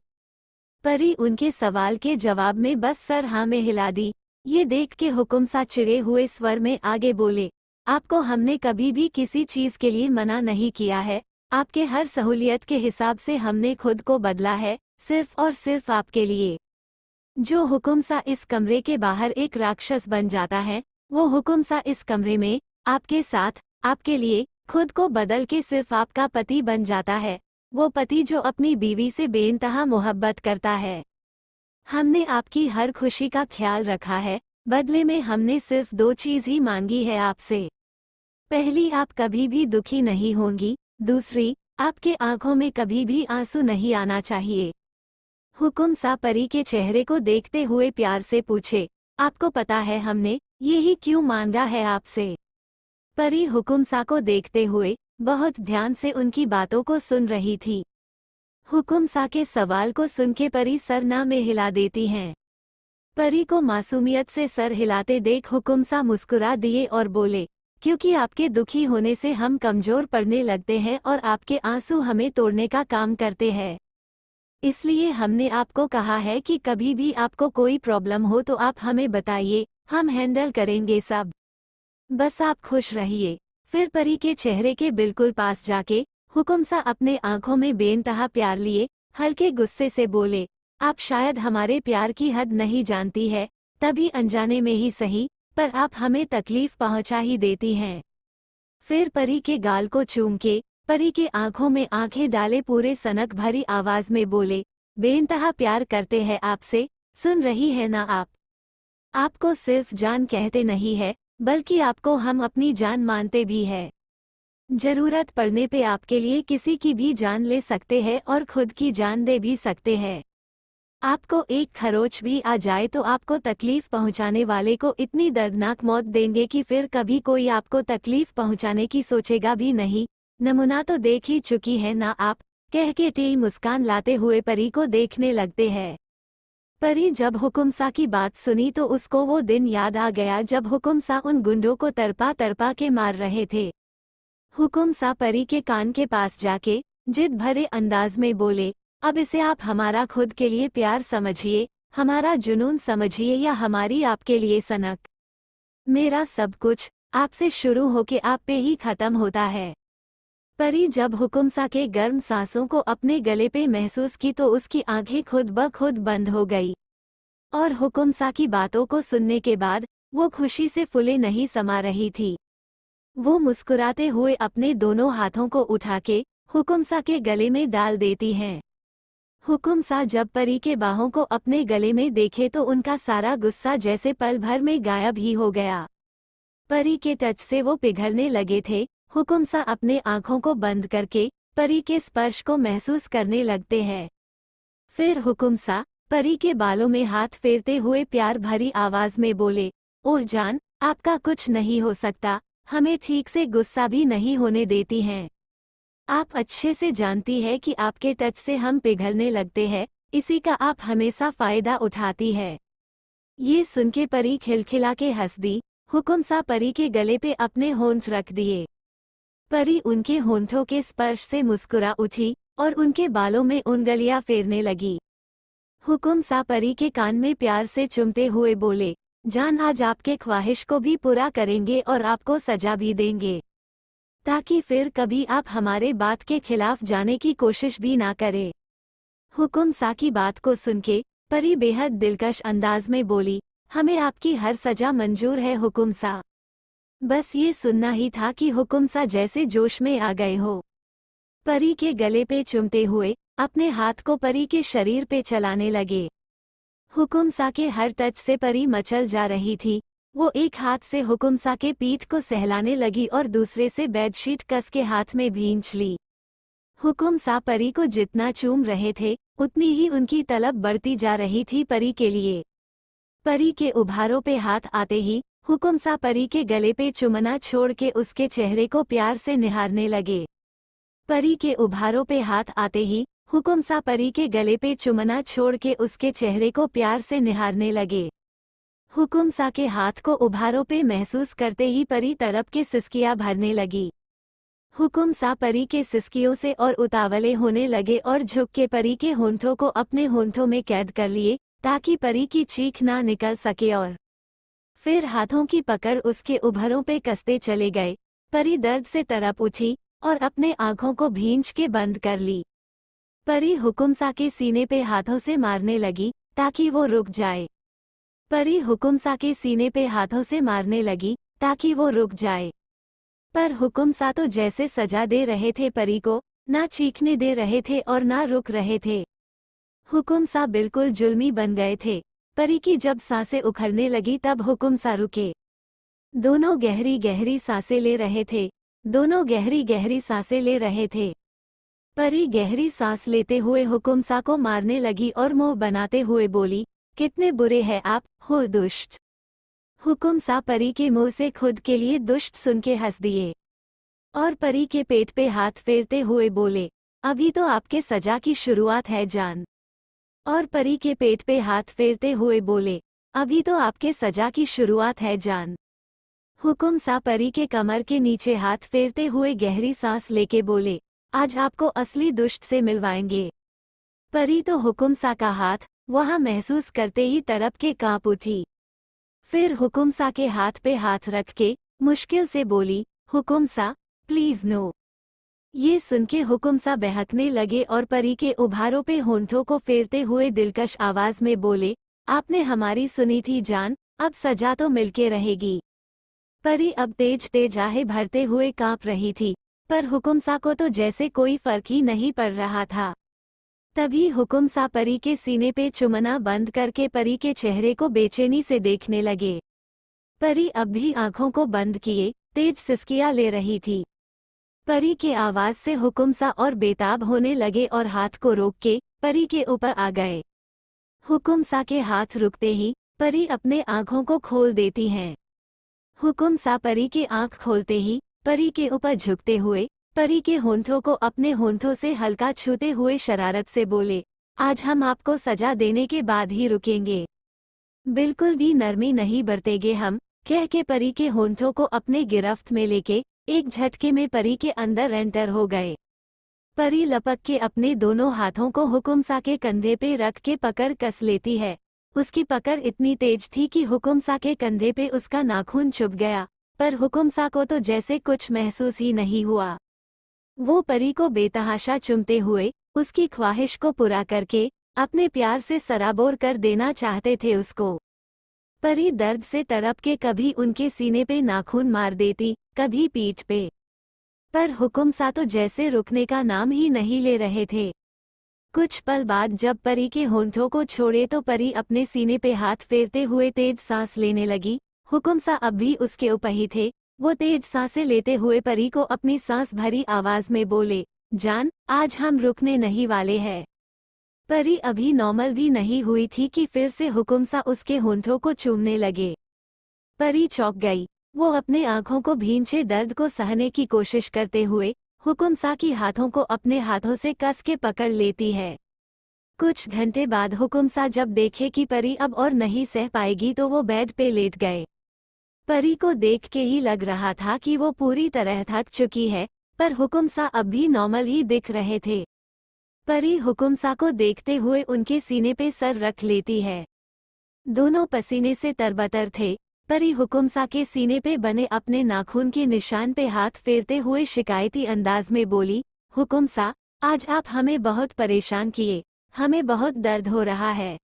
परी उनके सवाल के जवाब में बस सर हाँ में हिला दी। ये देख के हुकुमसा चिढ़े हुए स्वर में आगे बोले, आपको हमने कभी भी किसी चीज के लिए मना नहीं किया है। आपके हर सहूलियत के हिसाब से हमने खुद को बदला है, सिर्फ और सिर्फ आपके लिए। जो हुकुमसा इस कमरे के बाहर एक राक्षस बन जाता है, वो हुकुमसा इस कमरे में आपके साथ आपके लिए खुद को बदल के सिर्फ आपका पति बन जाता है। वो पति जो अपनी बीवी से बेइंतहा मोहब्बत करता है। हमने आपकी हर खुशी का ख्याल रखा है, बदले में हमने सिर्फ 2 चीज ही मांगी है आपसे। पहली, आप कभी भी दुखी नहीं होंगी। दूसरी, आपके आंखों में कभी भी आंसू नहीं आना चाहिए। हुकुमसा परी के चेहरे को देखते हुए प्यार से पूछे, आपको पता है हमने यही क्यों मांगा है आपसे। परी हुकुमसा को देखते हुए बहुत ध्यान से उनकी बातों को सुन रही थी। हुकुमसा के सवाल को सुन के परी सर ना में हिला देती हैं। परी को मासूमियत से सर हिलाते देख हुकुमसा मुस्कुरा दिए और बोले, क्योंकि आपके दुखी होने से हम कमजोर पड़ने लगते हैं और आपके आंसू हमें तोड़ने का काम करते हैं। इसलिए हमने आपको कहा है कि कभी भी आपको कोई प्रॉब्लम हो तो आप हमें बताइए, हम हैंडल करेंगे सब। बस आप खुश रहिए। फिर परी के चेहरे के बिल्कुल पास जाके हुकुमसा अपने आंखों में बेइंतहा प्यार लिए हल्के गुस्से से बोले, आप शायद हमारे प्यार की हद नहीं जानती है, तभी अनजाने में ही सही, पर आप हमें तकलीफ पहुंचा ही देती हैं। फिर परी के गाल को चूम के परी के आंखों में आंखें डाले पूरे सनक भरी आवाज में बोले, बेइंतहा प्यार करते हैं आपसे, सुन रही है ना आप? आपको सिर्फ जान कहते नहीं है, बल्कि आपको हम अपनी जान मानते भी है। जरूरत पड़ने पे आपके लिए किसी की भी जान ले सकते हैं और खुद की जान दे भी सकते हैं। आपको एक खरोच भी आ जाए तो आपको तकलीफ पहुंचाने वाले को इतनी दर्दनाक मौत देंगे कि फिर कभी कोई आपको तकलीफ पहुंचाने की सोचेगा भी नहीं। नमूना तो देख ही चुकी है ना आप, कह के टी मुस्कान लाते हुए परी को देखने लगते हैं। परी जब हुकुमसा की बात सुनी तो उसको वो दिन याद आ गया जब हुकुमसा उन गुंडों को तरपा तरपा के मार रहे थे। हुकुमसा परी के कान के पास जाके जिद भरे अंदाज में बोले, अब इसे आप हमारा खुद के लिए प्यार समझिए, हमारा जुनून समझिए या हमारी आपके लिए सनक। मेरा सब कुछ आपसे शुरू होके आप पे ही खत्म होता है। परी जब हुकुमसा के गर्म सांसों को अपने गले पे महसूस की तो उसकी आंखें खुद ब खुद बंद हो गई। और हुकुमसा की बातों को सुनने के बाद वो खुशी से फुले नहीं समा रही थी। वो मुस्कुराते हुए अपने दोनों हाथों को उठा के हुकुमसा के गले में डाल देती हैं। हुकुमसा जब परी के बाहों को अपने गले में देखे तो उनका सारा गुस्सा जैसे पल भर में गायब ही हो गया। परी के टच से वो पिघलने लगे थे। हुकुमसा अपने आंखों को बंद करके परी के स्पर्श को महसूस करने लगते हैं। फिर हुकुमसा परी के बालों में हाथ फेरते हुए प्यार भरी आवाज में बोले, ओह जान, आपका कुछ नहीं हो सकता, हमें ठीक से गुस्सा भी नहीं होने देती हैं। आप अच्छे से जानती है कि आपके टच से हम पिघलने लगते हैं, इसी का आप हमेशा फायदा उठाती है। ये सुन के परी खिलखिला के हंस दी। हुकुमसा परी के गले पे अपने होंठ रख दिए। परी उनके होंठों के स्पर्श से मुस्कुरा उठी और उनके बालों में उंगलियां फेरने लगी। हुकुमसा परी के कान में प्यार से चुमते हुए बोले, जान आज आपके ख्वाहिश को भी पूरा करेंगे और आपको सजा भी देंगे, ताकि फिर कभी आप हमारे बात के खिलाफ जाने की कोशिश भी ना करें। हुकुमसा की बात को सुनके परी बेहद दिलकश अंदाज में बोली, हमें आपकी हर सजा मंजूर है हुकुमसा। बस ये सुनना ही था कि हुकुमसा जैसे जोश में आ गए हो। परी के गले पे चुमते हुए अपने हाथ को परी के शरीर पे चलाने लगे। हुकुमसा के हर टच से परी मचल जा रही थी। वो एक हाथ से हुकुमसा के पीठ को सहलाने लगी और दूसरे से बेडशीट कस के हाथ में भींच ली। हुकुमसा परी को जितना चूम रहे थे उतनी ही उनकी तलब बढ़ती जा रही थी परी के लिए। परी के उभारों पे हाथ आते ही हुकुमसा परी के गले पे चुमना छोड़ के उसके चेहरे को प्यार से निहारने लगे। परी के उभारों पे हाथ आते ही हुकुमसा परी के गले पे चुमना छोड़ के उसके चेहरे को प्यार से निहारने लगे। हुकुमसा के हाथ को उभारों पे महसूस करते ही परी तड़प के सिसकियां भरने लगी। हुकुमसा परी के सिसकियों से और उतावले होने लगे और झुक के परी के होंठों को अपने होंठों में कैद कर लिए ताकि परी की चीख ना निकल सके और फिर हाथों की पकड़ उसके उभरों पे कसते चले गए। परी दर्द से तड़प उठी और अपने आंखों को भींच के बंद कर ली। परी हुकुमसा के सीने पे हाथों से मारने लगी ताकि वो रुक जाए। परी हुकुमसा के सीने पे हाथों से मारने लगी ताकि वो रुक जाए। पर हुकुमसा तो जैसे सजा दे रहे थे परी को, ना चीखने दे रहे थे और ना रुक रहे थे। हुकुमसा बिल्कुल जुल्मी बन गए थे। परी की जब सांसें उखड़ने लगी तब हुकुमसा रुके। दोनों गहरी गहरी सांसें ले रहे थे। दोनों गहरी गहरी सांसें ले रहे थे। परी गहरी सांस लेते हुए हुकुमसा को मारने लगी और मुंह बनाते हुए बोली, कितने बुरे हैं आप, हो दुष्ट। हुकुमसा परी के मुंह से खुद के लिए दुष्ट सुन के हंस दिए और परी के पेट पे हाथ फेरते हुए बोले, अभी तो आपके सजा की शुरुआत है जान। और परी के पेट पे हाथ फेरते हुए बोले, अभी तो आपके सजा की शुरुआत है जान। हुकुमसा परी के कमर के नीचे हाथ फेरते हुए गहरी सांस लेके बोले, आज आपको असली दुष्ट से मिलवाएंगे। परी तो हुकुमसा का हाथ वहां महसूस करते ही तड़प के कांप उठी। फिर हुकुमसा के हाथ पे हाथ रख के मुश्किल से बोली, हुकुमसा प्लीज नो। ये सुन के हुकुमसा बहकने लगे और परी के उभारों पे होंठों को फेरते हुए दिलकश आवाज में बोले, आपने हमारी सुनी थी जान, अब सजा तो मिलके रहेगी। परी अब तेज तेज आहे भरते हुए कांप रही थी, पर हुकुमसा को तो जैसे कोई फर्क ही नहीं पड़ रहा था। तभी हुकुमसा परी के सीने पे चुमना बंद करके परी के चेहरे को बेचैनी से देखने लगे। परी अब भी आंखों को बंद किए तेज सिसकियां ले रही थी। परी के आवाज से हुकुमसा और बेताब होने लगे और हाथ को रोक के परी के ऊपर आ गए। हुकुमसा के हाथ रुकते ही परी अपने आंखों को खोल देती हैं। हुकुमसा परी के आंख खोलते ही परी के ऊपर झुकते हुए परी के होंठों को अपने होंठों से हल्का छूते हुए शरारत से बोले, आज हम आपको सजा देने के बाद ही रुकेंगे, बिल्कुल भी नरमी नहीं बरतेंगे हम, कह के परी के होंठों को अपने गिरफ्त में लेके एक झटके में परी के अंदर एंटर हो गए। परी लपक के अपने दोनों हाथों को हुकुमसा के कंधे पे रख के पकड़ कस लेती है। उसकी पकड़ इतनी तेज थी कि हुकुमसा के कंधे पे उसका नाखून चुभ गया, पर हुकुमसा को तो जैसे कुछ महसूस ही नहीं हुआ। वो परी को बेतहाशा चूमते हुए उसकी ख्वाहिश को पूरा करके अपने प्यार से सराबोर कर देना चाहते थे उसको। परी दर्द से तड़प के कभी उनके सीने पे नाखून मार देती, कभी पीठ पे, पर हुकुमसा तो जैसे रुकने का नाम ही नहीं ले रहे थे। कुछ पल बाद जब परी के होंठों को छोड़े तो परी अपने सीने पे हाथ फेरते हुए तेज सांस लेने लगी। हुकुमसा अब भी उसके ऊपर ही थे। वो तेज सांसें लेते हुए परी को अपनी सांस भरी आवाज में बोले, जान आज हम रुकने नहीं वाले हैं। परी अभी नॉर्मल भी नहीं हुई थी कि फिर से हुकुमसा उसके होंठों को चूमने लगे। परी चौंक गई। वो अपने आंखों को भींचे दर्द को सहने की कोशिश करते हुए हुकुमसा की हाथों को अपने हाथों से कस के पकड़ लेती है। कुछ घंटे बाद हुकुमसा जब देखे कि परी अब और नहीं सह पाएगी तो वो बेड पे लेट गए। परी को देख के ही लग रहा था कि वो पूरी तरह थक चुकी है, पर हुकुमसा अब भी नॉर्मल ही दिख रहे थे। परी हुकुमसा को देखते हुए उनके सीने पे सर रख लेती है। दोनों पसीने से तरबतर थे। परी हुकुमसा के सीने पे बने अपने नाखून के निशान पे हाथ फेरते हुए शिकायती अंदाज में बोली, हुकुमसा आज आप हमें बहुत परेशान किए, हमें बहुत दर्द हो रहा है।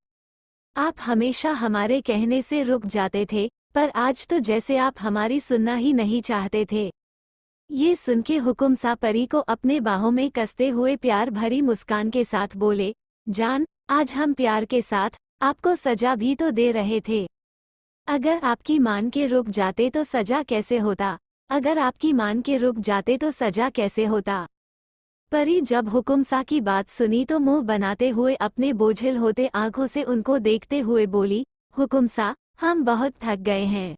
आप हमेशा हमारे कहने से रुक जाते थे, पर आज तो जैसे आप हमारी सुनना ही नहीं चाहते थे। ये सुन के हुकुमसा परी को अपने बाहों में कसते हुए प्यार भरी मुस्कान के साथ बोले, जान आज हम प्यार के साथ आपको सजा भी तो दे रहे थे। अगर आपकी मान के रुक जाते तो सजा कैसे होता, अगर आपकी मान के रुक जाते तो सजा कैसे होता। परी जब हुकुमसा की बात सुनी तो मुंह बनाते हुए अपने बोझिल होते आंखों से उनको देखते हुए बोली, हुकुमसा हम बहुत थक गए हैं।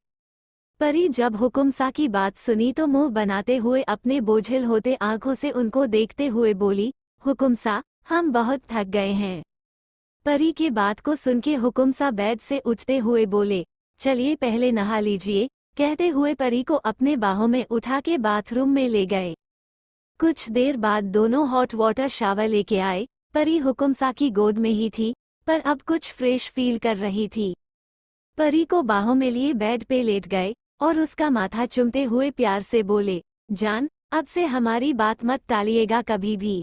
परी जब हुकुमसा की बात सुनी तो मुंह बनाते हुए अपने बोझिल होते आंखों से उनको देखते हुए बोली, हुकुमसा हम बहुत थक गए हैं। परी के बात को सुन के हुकुमसा बेड से उठते हुए बोले, चलिए पहले नहा लीजिए, कहते हुए परी को अपने बाहों में उठा के बाथरूम में ले गए। कुछ देर बाद दोनों हॉट वाटर शावर लेके आए। परी हुकुमसा की गोद में ही थी, पर अब कुछ फ्रेश फील कर रही थी। परी को बाहों में लिए बेड पे लेट गए और उसका माथा चूमते हुए प्यार से बोले, जान अब से हमारी बात मत टालिएगा कभी भी,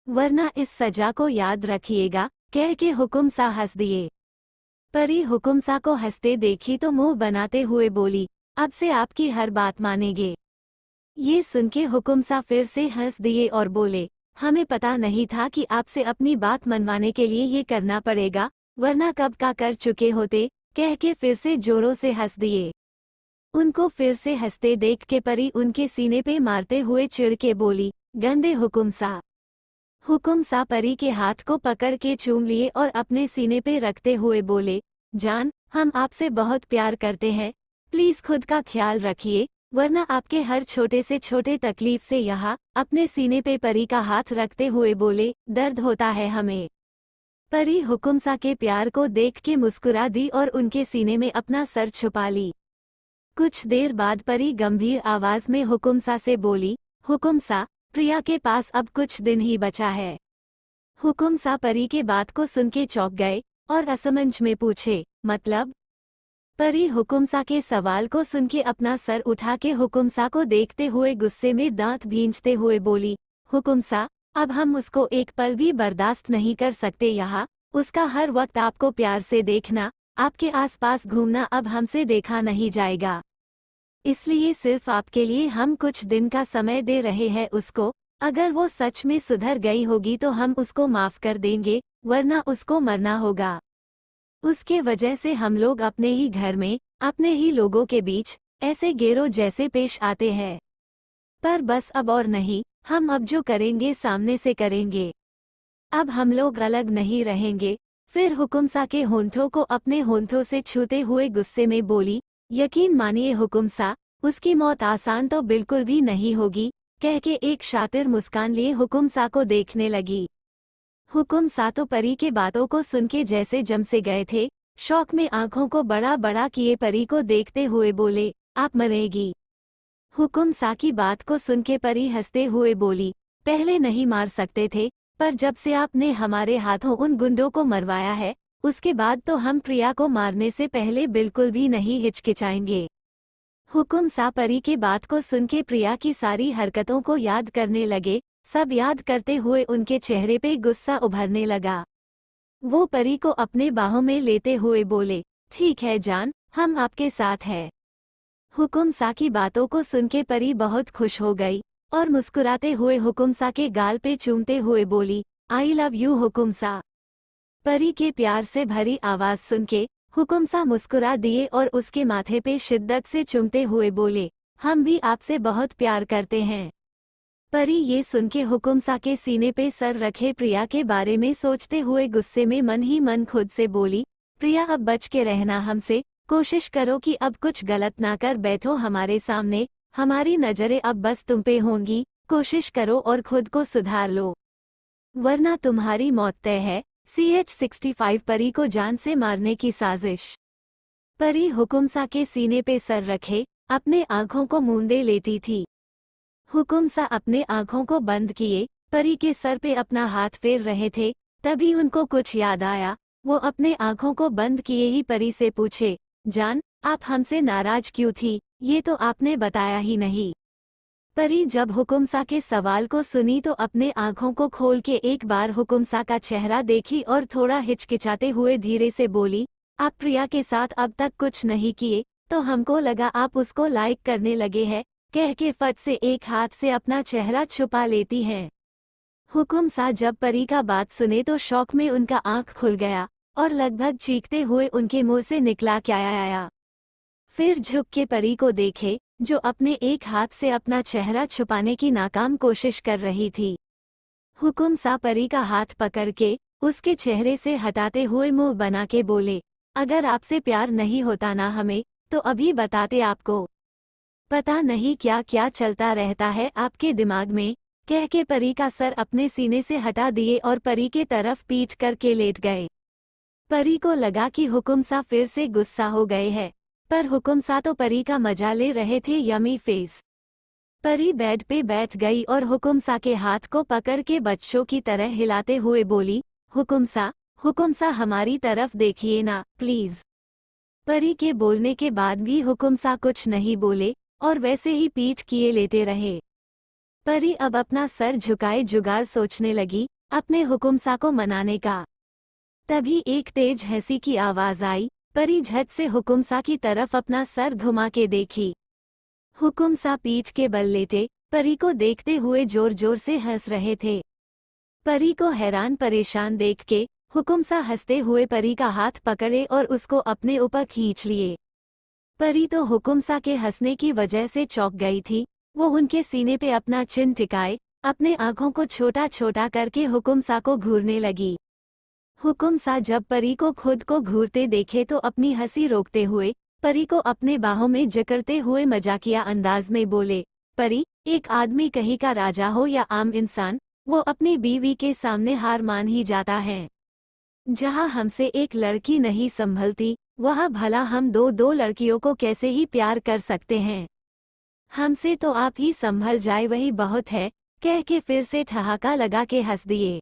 वरना इस सजा को याद रखिएगा, कह के हुकुमसा हंस दिए। परी हुकुमसा को हंसते देखी तो मुंह बनाते हुए बोली, अब से आपकी हर बात मानेंगे। ये सुन के हुकुमसा फिर से हंस दिए और बोले, हमें पता नहीं था कि आपसे अपनी बात मनवाने के लिए ये करना पड़ेगा, वरना कब का कर चुके होते, कह के फिर से जोरों से हंस दिए। उनको फिर से हंसते देख के परी उनके सीने पे मारते हुए चिढ़ के बोली, गंदे हुकुमसा। हुकुमसा परी के हाथ को पकड़ के चूम लिए और अपने सीने पे रखते हुए बोले, जान हम आपसे बहुत प्यार करते हैं, प्लीज खुद का ख्याल रखिए, वरना आपके हर छोटे से छोटे तकलीफ से यहाँ अपने सीने पे परी का हाथ रखते हुए बोले, दर्द होता है हमें। परी हुकुमसा के प्यार को देख के मुस्कुरा दी और उनके सीने में अपना सर छुपा ली। कुछ देर बाद परी गंभीर आवाज में हुकुमसा से बोली, हुकुमसा, प्रिया के पास अब कुछ दिन ही बचा है। हुकुमसा परी के बात को सुन के चौंक गए और असमंज में पूछे, मतलब? परी हुकुमसा के सवाल को सुन के अपना सर उठा के हुकुमसा को देखते हुए गुस्से में दांत भींचते हुए बोली, हुकुमसा, अब हम उसको एक पल भी बर्दाश्त नहीं कर सकते यहाँ, उसका हर वक्त आपको प्यार से देखना, आपके आसपास घूमना अब हमसे देखा नहीं जाएगा। इसलिए सिर्फ आपके लिए हम कुछ दिन का समय दे रहे हैं उसको, अगर वो सच में सुधर गई होगी तो हम उसको माफ कर देंगे, वरना उसको मरना होगा। उसके वजह से हम लोग अपने ही घर में, अपने ही लोगों के बीच, ऐसे गेरों जैसे पेश आते हैं। पर बस अब और नहीं, हम अब जो करेंगे सामने से करेंगे। अब हम लोग अलग नहीं रहेंगे। फिर हुकुमसा के होंठों को अपने होंठों से छूते हुए गुस्से में बोली, यकीन मानिए हुकुमसा, उसकी मौत आसान तो बिल्कुल भी नहीं होगी, कह के एक शातिर मुस्कान लिए हुकुमसा को देखने लगी। हुकुमसा तो परी के बातों को सुन के जैसे जम से गए थे, शौक में आंखों को बड़ा बड़ा किए परी को देखते हुए बोले, आप मरेगी। हुकुमसा की बात को सुन के परी हंसते हुए बोली, पहले नहीं मार सकते थे, पर जब से आपने हमारे हाथों उन गुंडों को मरवाया है, उसके बाद तो हम प्रिया को मारने से पहले बिल्कुल भी नहीं हिचकिचाएंगे। हुकुमसा परी के बात को सुन के प्रिया की सारी हरकतों को याद करने लगे, सब याद करते हुए उनके चेहरे पे गुस्सा उभरने लगा। वो परी को अपने बाहों में लेते हुए बोले, ठीक है जान, हम आपके साथ हैं। हुकुमसा की बातों को सुन के परी बहुत खुश हो गई और मुस्कुराते हुए हुकुमसा के गाल पे चूमते हुए बोली, आई लव यू हुकुमसा। परी के प्यार से भरी आवाज सुन के हुकुमसा मुस्कुरा दिए और उसके माथे पे शिद्दत से चूमते हुए बोले, हम भी आपसे बहुत प्यार करते हैं। परी ये सुन के हुकुमसा के सीने पे सर रखे प्रिया के बारे में सोचते हुए गुस्से में मन ही मन खुद से बोली, प्रिया अब बच के रहना हमसे, कोशिश करो कि अब कुछ गलत ना कर बैठो हमारे सामने, हमारी नजरें अब बस तुम पे होंगी, कोशिश करो और खुद को सुधार लो, वरना तुम्हारी मौत तय है। CH-65 परी को जान से मारने की साजिश। परी हुकुमसा के सीने पे सर रखे अपने आंखों को मूंदे लेटी थी। हुकुमसा अपने आंखों को बंद किए परी के सर पे अपना हाथ फेर रहे थे, तभी उनको कुछ याद आया। वो अपने आंखों को बंद किए ही परी से पूछे, जान, आप हमसे नाराज क्यों थी, ये तो आपने बताया ही नहीं। परी जब हुकुमसा के सवाल को सुनी तो अपने आंखों को खोल के एक बार हुकुमसा का चेहरा देखी और थोड़ा हिचकिचाते हुए धीरे से बोली, आप प्रिया के साथ अब तक कुछ नहीं किए, तो हमको लगा आप उसको लाइक करने लगे हैं, कह के फट से एक हाथ से अपना चेहरा छुपा लेती हैं। हुकुमसा जब परी का बात सुने तो शौक में उनका आंख खुल गया और लगभग चीखते हुए उनके मुंह से निकला क्या आया। फिर झुक के परी को देखे, जो अपने एक हाथ से अपना चेहरा छुपाने की नाकाम कोशिश कर रही थी। हुकुमसा परी का हाथ पकड़ के उसके चेहरे से हटाते हुए मुंह बना के बोले, अगर आपसे प्यार नहीं होता ना हमें, तो अभी बताते आपको। पता नहीं क्या क्या चलता रहता है आपके दिमाग में, कह के परी का सर अपने सीने से हटा दिए और परी के तरफ पीठ करके लेट गए। परी को लगा कि हुकुमसा फिर से गुस्सा हो गए हैं, पर हुकुमसा तो परी का मजा ले रहे थे यमी फेस। परी बेड पे बैठ गई और हुकुमसा के हाथ को पकड़ के बच्चों की तरह हिलाते हुए बोली, हुकुमसा, हुकुमसा हमारी तरफ देखिए ना, प्लीज। परी के बोलने के बाद भी हुकुमसा कुछ नहीं बोले और वैसे ही पीठ किए लेटे रहे। परी अब अपना सर झुकाए जुगाड़ सोचने लगी अपने हुकुमसा को मनाने का। तभी एक तेज हंसी की आवाज आई। परी झट से हुकुमसा की तरफ अपना सर घुमा के देखी। हुकुमसा पीठ के बल लेटे परी को देखते हुए जोर जोर से हंस रहे थे। परी को हैरान परेशान देख के हुकुमसा हंसते हुए परी का हाथ पकड़े और उसको अपने ऊपर खींच लिए। परी तो हुकुमसा के हंसने की वजह से चौंक गई थी। वो उनके सीने पे अपना चिन टिकाए अपने आंखों को छोटा छोटा करके हुकुमसा को घूरने लगी। हुकुमसा जब परी को खुद को घूरते देखे तो अपनी हंसी रोकते हुए परी को अपने बाहों में जकड़ते हुए मजाकिया अंदाज में बोले, परी, एक आदमी कहीं का राजा हो या आम इंसान, वो अपनी बीवी के सामने हार मान ही जाता है। जहाँ हमसे एक लड़की नहीं संभलती, वह भला हम दो लड़कियों को कैसे ही प्यार कर सकते हैं। हमसे तो आप ही संभल जाए वही बहुत है, कह के फिर से ठहाका लगा के हंस दिए।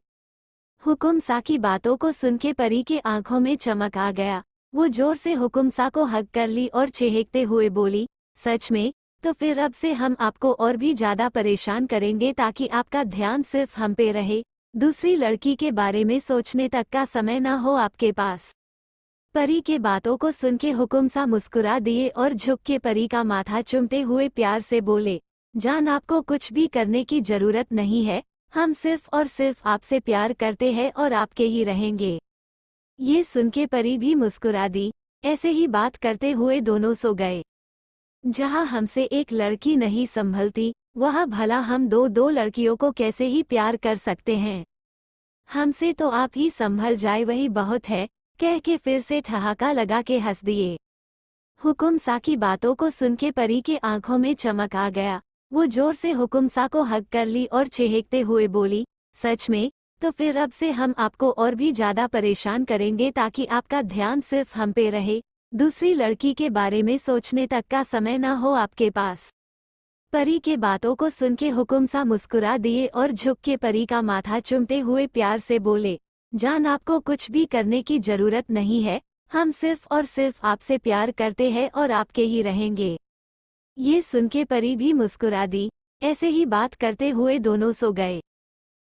हुकुमसा की बातों को सुन के परी के आंखों में चमक आ गया। वो जोर से हुकुमसा को हग कर ली और चेहकते हुए बोली, सच में? तो फिर अब से हम आपको और भी ज्यादा परेशान करेंगे ताकि आपका ध्यान सिर्फ हम पे रहे, दूसरी लड़की के बारे में सोचने तक का समय न हो आपके पास। परी के बातों को सुन के हुकुमसा मुस्कुरा दिए और झुक के परी का माथा चूमते हुए प्यार से बोले, जान आपको कुछ भी करने की जरूरत नहीं है, हम सिर्फ और सिर्फ आपसे प्यार करते हैं और आपके ही रहेंगे। ये सुन के परी भी मुस्कुरा दी। ऐसे ही बात करते हुए दोनों सो गए। जहाँ हमसे एक लड़की नहीं संभलती, वह भला हम दो लड़कियों को कैसे ही प्यार कर सकते हैं। हमसे तो आप ही संभल जाए वही बहुत है, कह के फिर से ठहाका लगा के हंस दिए। हुकुमसा की बातों को सुन के परी के आंखों में चमक आ गया। वो जोर से हुकुमसा को हग कर ली और चेहकते हुए बोली, सच में? तो फिर अब से हम आपको और भी ज्यादा परेशान करेंगे ताकि आपका ध्यान सिर्फ हम पे रहे, दूसरी लड़की के बारे में सोचने तक का समय न हो आपके पास। परी के बातों को सुन के हुकुमसा मुस्कुरा दिए और झुक के परी का माथा चूमते हुए प्यार से बोले, जान आपको कुछ भी करने की जरूरत नहीं है, हम सिर्फ और सिर्फ आपसे प्यार करते हैं और आपके ही रहेंगे। ये सुन के परी भी मुस्कुरा दी। ऐसे ही बात करते हुए दोनों सो गए।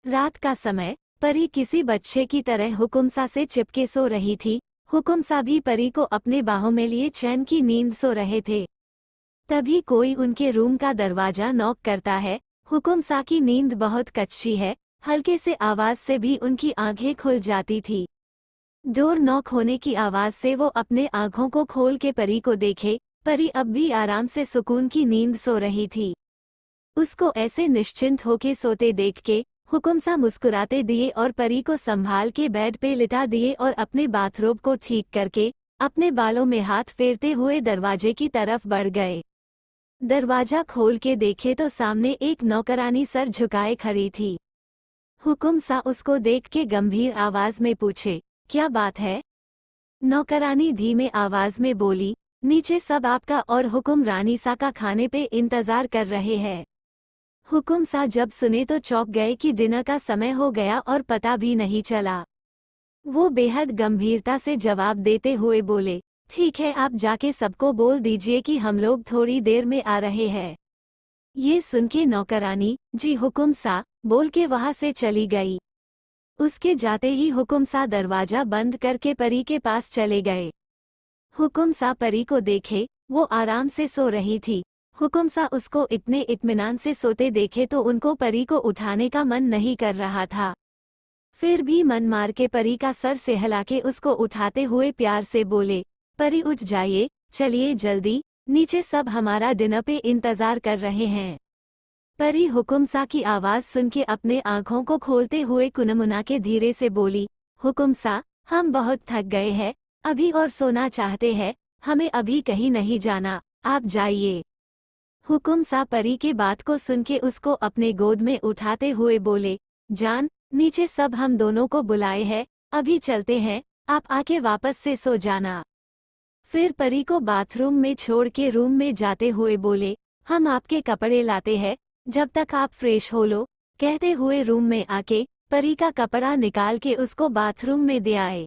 रात का समय, परी किसी बच्चे की तरह हुकुमसा से चिपके सो रही थी। हुकुमसा भी परी को अपने बाहों में लिए चैन की नींद सो रहे थे। तभी कोई उनके रूम का दरवाजा नॉक करता है। हुकुमसा की नींद बहुत कच्ची है, हल्के से आवाज से भी उनकी आंखें खुल जाती थी। डोर नॉक होने की आवाज से वो अपने आंखों को खोल के परी को देखे। परी अब भी आराम से सुकून की नींद सो रही थी। उसको ऐसे निश्चिंत होके सोते देख के हुकुमसा मुस्कुराते दिए और परी को संभाल के बेड पे लिटा दिए और अपने बाथरोब को ठीक करके अपने बालों में हाथ फेरते हुए दरवाजे की तरफ बढ़ गए। दरवाजा खोल के देखे तो सामने एक नौकरानी सर झुकाए खड़ी थी। हुकुमसा उसको देख के गंभीर आवाज में पूछे, क्या बात है? नौकरानी धीमे आवाज में बोली, नीचे सब आपका और हुकुम रानी सा का खाने पे इंतजार कर रहे हैं। हुकुमसा जब सुने तो चौंक गए कि डिनर का समय हो गया और पता भी नहीं चला। वो बेहद गंभीरता से जवाब देते हुए बोले, ठीक है, आप जाके सबको बोल दीजिए कि हम लोग थोड़ी देर में आ रहे हैं। ये सुन के नौकरानी, जी हुकुमसा, बोल के वहां से चली गई। उसके जाते ही हुकुमसा दरवाजा बंद करके परी के पास चले गए। हुकुमसा परी को देखे, वो आराम से सो रही थी। हुकुमसा उसको इतने इत्मीनान से सोते देखे तो उनको परी को उठाने का मन नहीं कर रहा था। फिर भी मन मार के परी का सर सहला के उसको उठाते हुए प्यार से बोले, परी उठ जाइए, चलिए जल्दी, नीचे सब हमारा डिनर पे इंतजार कर रहे हैं। परी हुकुमसा की आवाज सुन के अपने आंखों को खोलते हुए कुनमुना के धीरे से बोली, हुकुमसा, हम बहुत थक गए हैं, अभी और सोना चाहते हैं, हमें अभी कहीं नहीं जाना, आप जाइए। हुकुमसा परी के बात को सुन के उसको अपने गोद में उठाते हुए बोले, जान, नीचे सब हम दोनों को बुलाए हैं, अभी चलते हैं, आप आके वापस से सो जाना। फिर परी को बाथरूम में छोड़ के रूम में जाते हुए बोले, हम आपके कपड़े लाते हैं, जब तक आप फ्रेश हो लो। कहते हुए रूम में आके परी का कपड़ा निकाल के उसको बाथरूम में दे आए।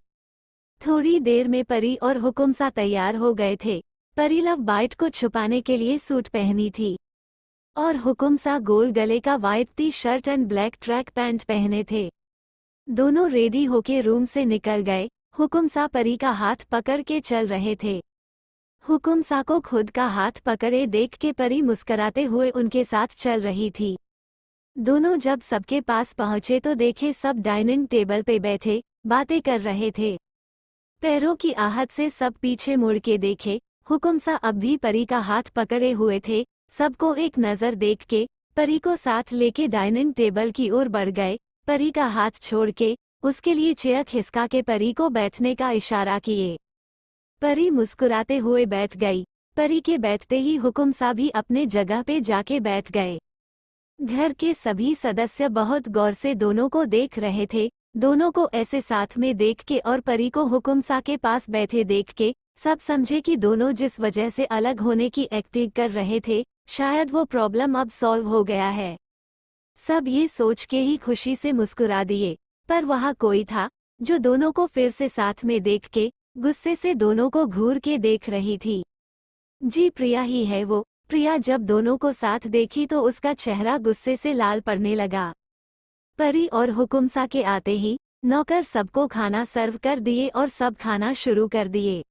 थोड़ी देर में परी और हुकुमसा तैयार हो गए थे। परी लव बाइट को छुपाने के लिए सूट पहनी थी और हुकुमसा गोल गले का white T shirt and black track pant पहने थे। दोनों रेडी होके रूम से निकल गए। हुकुमसा परी का हाथ पकड़ के चल रहे थे। हुकुमसा को खुद का हाथ पकड़े देख के परी मुस्कुराते हुए उनके साथ चल रही थी। दोनों जब सबके पास पहुंचे तो देखे सब डाइनिंग टेबल पे बैठे बातें कर रहे थे। पैरों की आहट से सब पीछे मुड़ के देखे। हुकुमसा अब भी परी का हाथ पकड़े हुए थे। सबको एक नज़र देख के परी को साथ लेके डाइनिंग टेबल की ओर बढ़ गए। परी का हाथ छोड़ के उसके लिए चेयर खिसका के परी को बैठने का इशारा किए। परी मुस्कुराते हुए बैठ गई। परी के बैठते ही हुकुमसा भी अपने जगह पे जाके बैठ गए। घर के सभी सदस्य बहुत गौर से दोनों को देख रहे थे। दोनों को ऐसे साथ में देख के और परी को हुकुमसा के पास बैठे देख के सब समझे कि दोनों जिस वजह से अलग होने की एक्टिंग कर रहे थे, शायद वो प्रॉब्लम अब सॉल्व हो गया है। सब ये सोच के ही खुशी से मुस्कुरा दिए, पर वहाँ कोई था जो दोनों को फिर से साथ में देख के गुस्से से दोनों को घूर के देख रही थी। जी प्रिया ही है वो। प्रिया जब दोनों को साथ देखी तो उसका चेहरा गुस्से से लाल पड़ने लगा। परी और हुकुमसा के आते ही नौकर सबको खाना सर्व कर दिए और सब खाना शुरू कर दिए।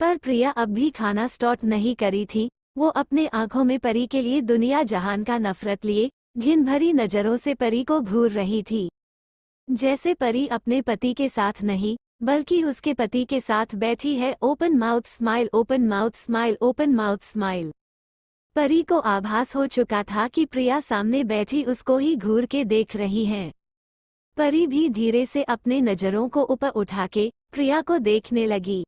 पर प्रिया अब भी खाना स्टार्ट नहीं करी थी। वो अपने आंखों में परी के लिए दुनिया जहान का नफरत लिए घिन भरी नजरों से परी को घूर रही थी। जैसे परी अपने पति के साथ नहीं बल्कि उसके पति के साथ बैठी है। Open mouth smile, open mouth smile, open mouth smile. परी को आभास हो चुका था कि प्रिया सामने बैठी उसको ही घूर के देख रही है। परी भी धीरे से अपने नजरों को ऊपर उठा के प्रिया को देखने लगी।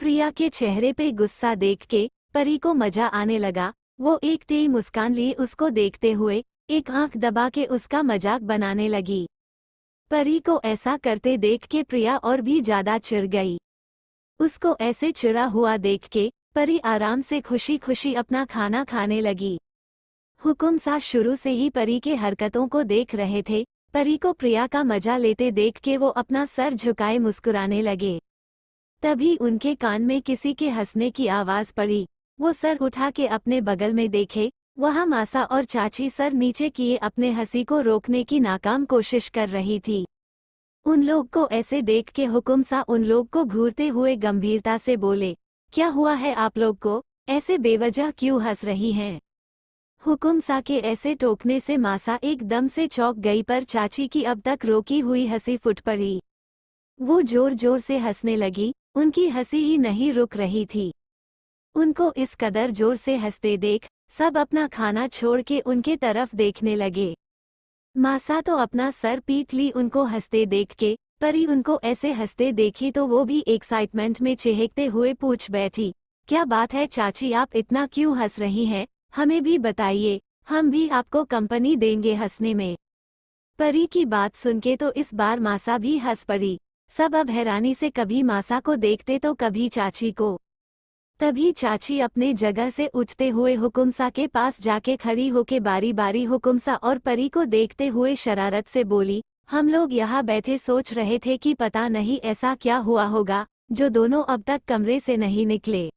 प्रिया के चेहरे पे गुस्सा देख के परी को मजा आने लगा। वो एक टेढ़ी मुस्कान लिए उसको देखते हुए एक आंख दबा के उसका मजाक बनाने लगी। परी को ऐसा करते देख के प्रिया और भी ज्यादा चिढ़ गई। उसको ऐसे चिढ़ा हुआ देख के परी आराम से खुशी खुशी अपना खाना खाने लगी। हुकुमसा शुरू से ही परी के हरकतों को देख रहे थे। परी को प्रिया का मजा लेते देख के वो अपना सर झुकाए मुस्कुराने लगे। तभी उनके कान में किसी के हंसने की आवाज पड़ी। वो सर उठा के अपने बगल में देखे, वहाँ मासा और चाची सर नीचे किए अपने हंसी को रोकने की नाकाम कोशिश कर रही थी। उन लोग को ऐसे देख के हुकुमसा उन लोग को घूरते हुए गंभीरता से बोले, क्या हुआ है आप लोग को, ऐसे बेवजह क्यों हंस रही हैं? हुकुमसा के ऐसे टोकने से मासा एकदम से चौंक गई, पर चाची की अब तक रोकी हुई हंसी फूट पड़ी। वो जोर जोर से हंसने लगी। उनकी हंसी ही नहीं रुक रही थी। उनको इस कदर जोर से हंसते देख सब अपना खाना छोड़ के उनके तरफ देखने लगे। मासा तो अपना सर पीट ली उनको हंसते देख के। परी उनको ऐसे हंसते देखी तो वो भी एक्साइटमेंट में चहकते हुए पूछ बैठी, क्या बात है चाची, आप इतना क्यों हंस रही हैं? हमें भी बताइए, हम भी आपको कंपनी देंगे हंसने में। परी की बात सुन के तो इस बार मासा भी हंस पड़ी। सब अब हैरानी से कभी मासा को देखते तो कभी चाची को। तभी चाची अपने जगह से उठते हुए हुकुमसा के पास जाके खड़ी होके बारी बारी हुकुमसा और परी को देखते हुए शरारत से बोली, हम लोग यहाँ बैठे सोच रहे थे कि पता नहीं ऐसा क्या हुआ होगा जो दोनों अब तक कमरे से नहीं निकले।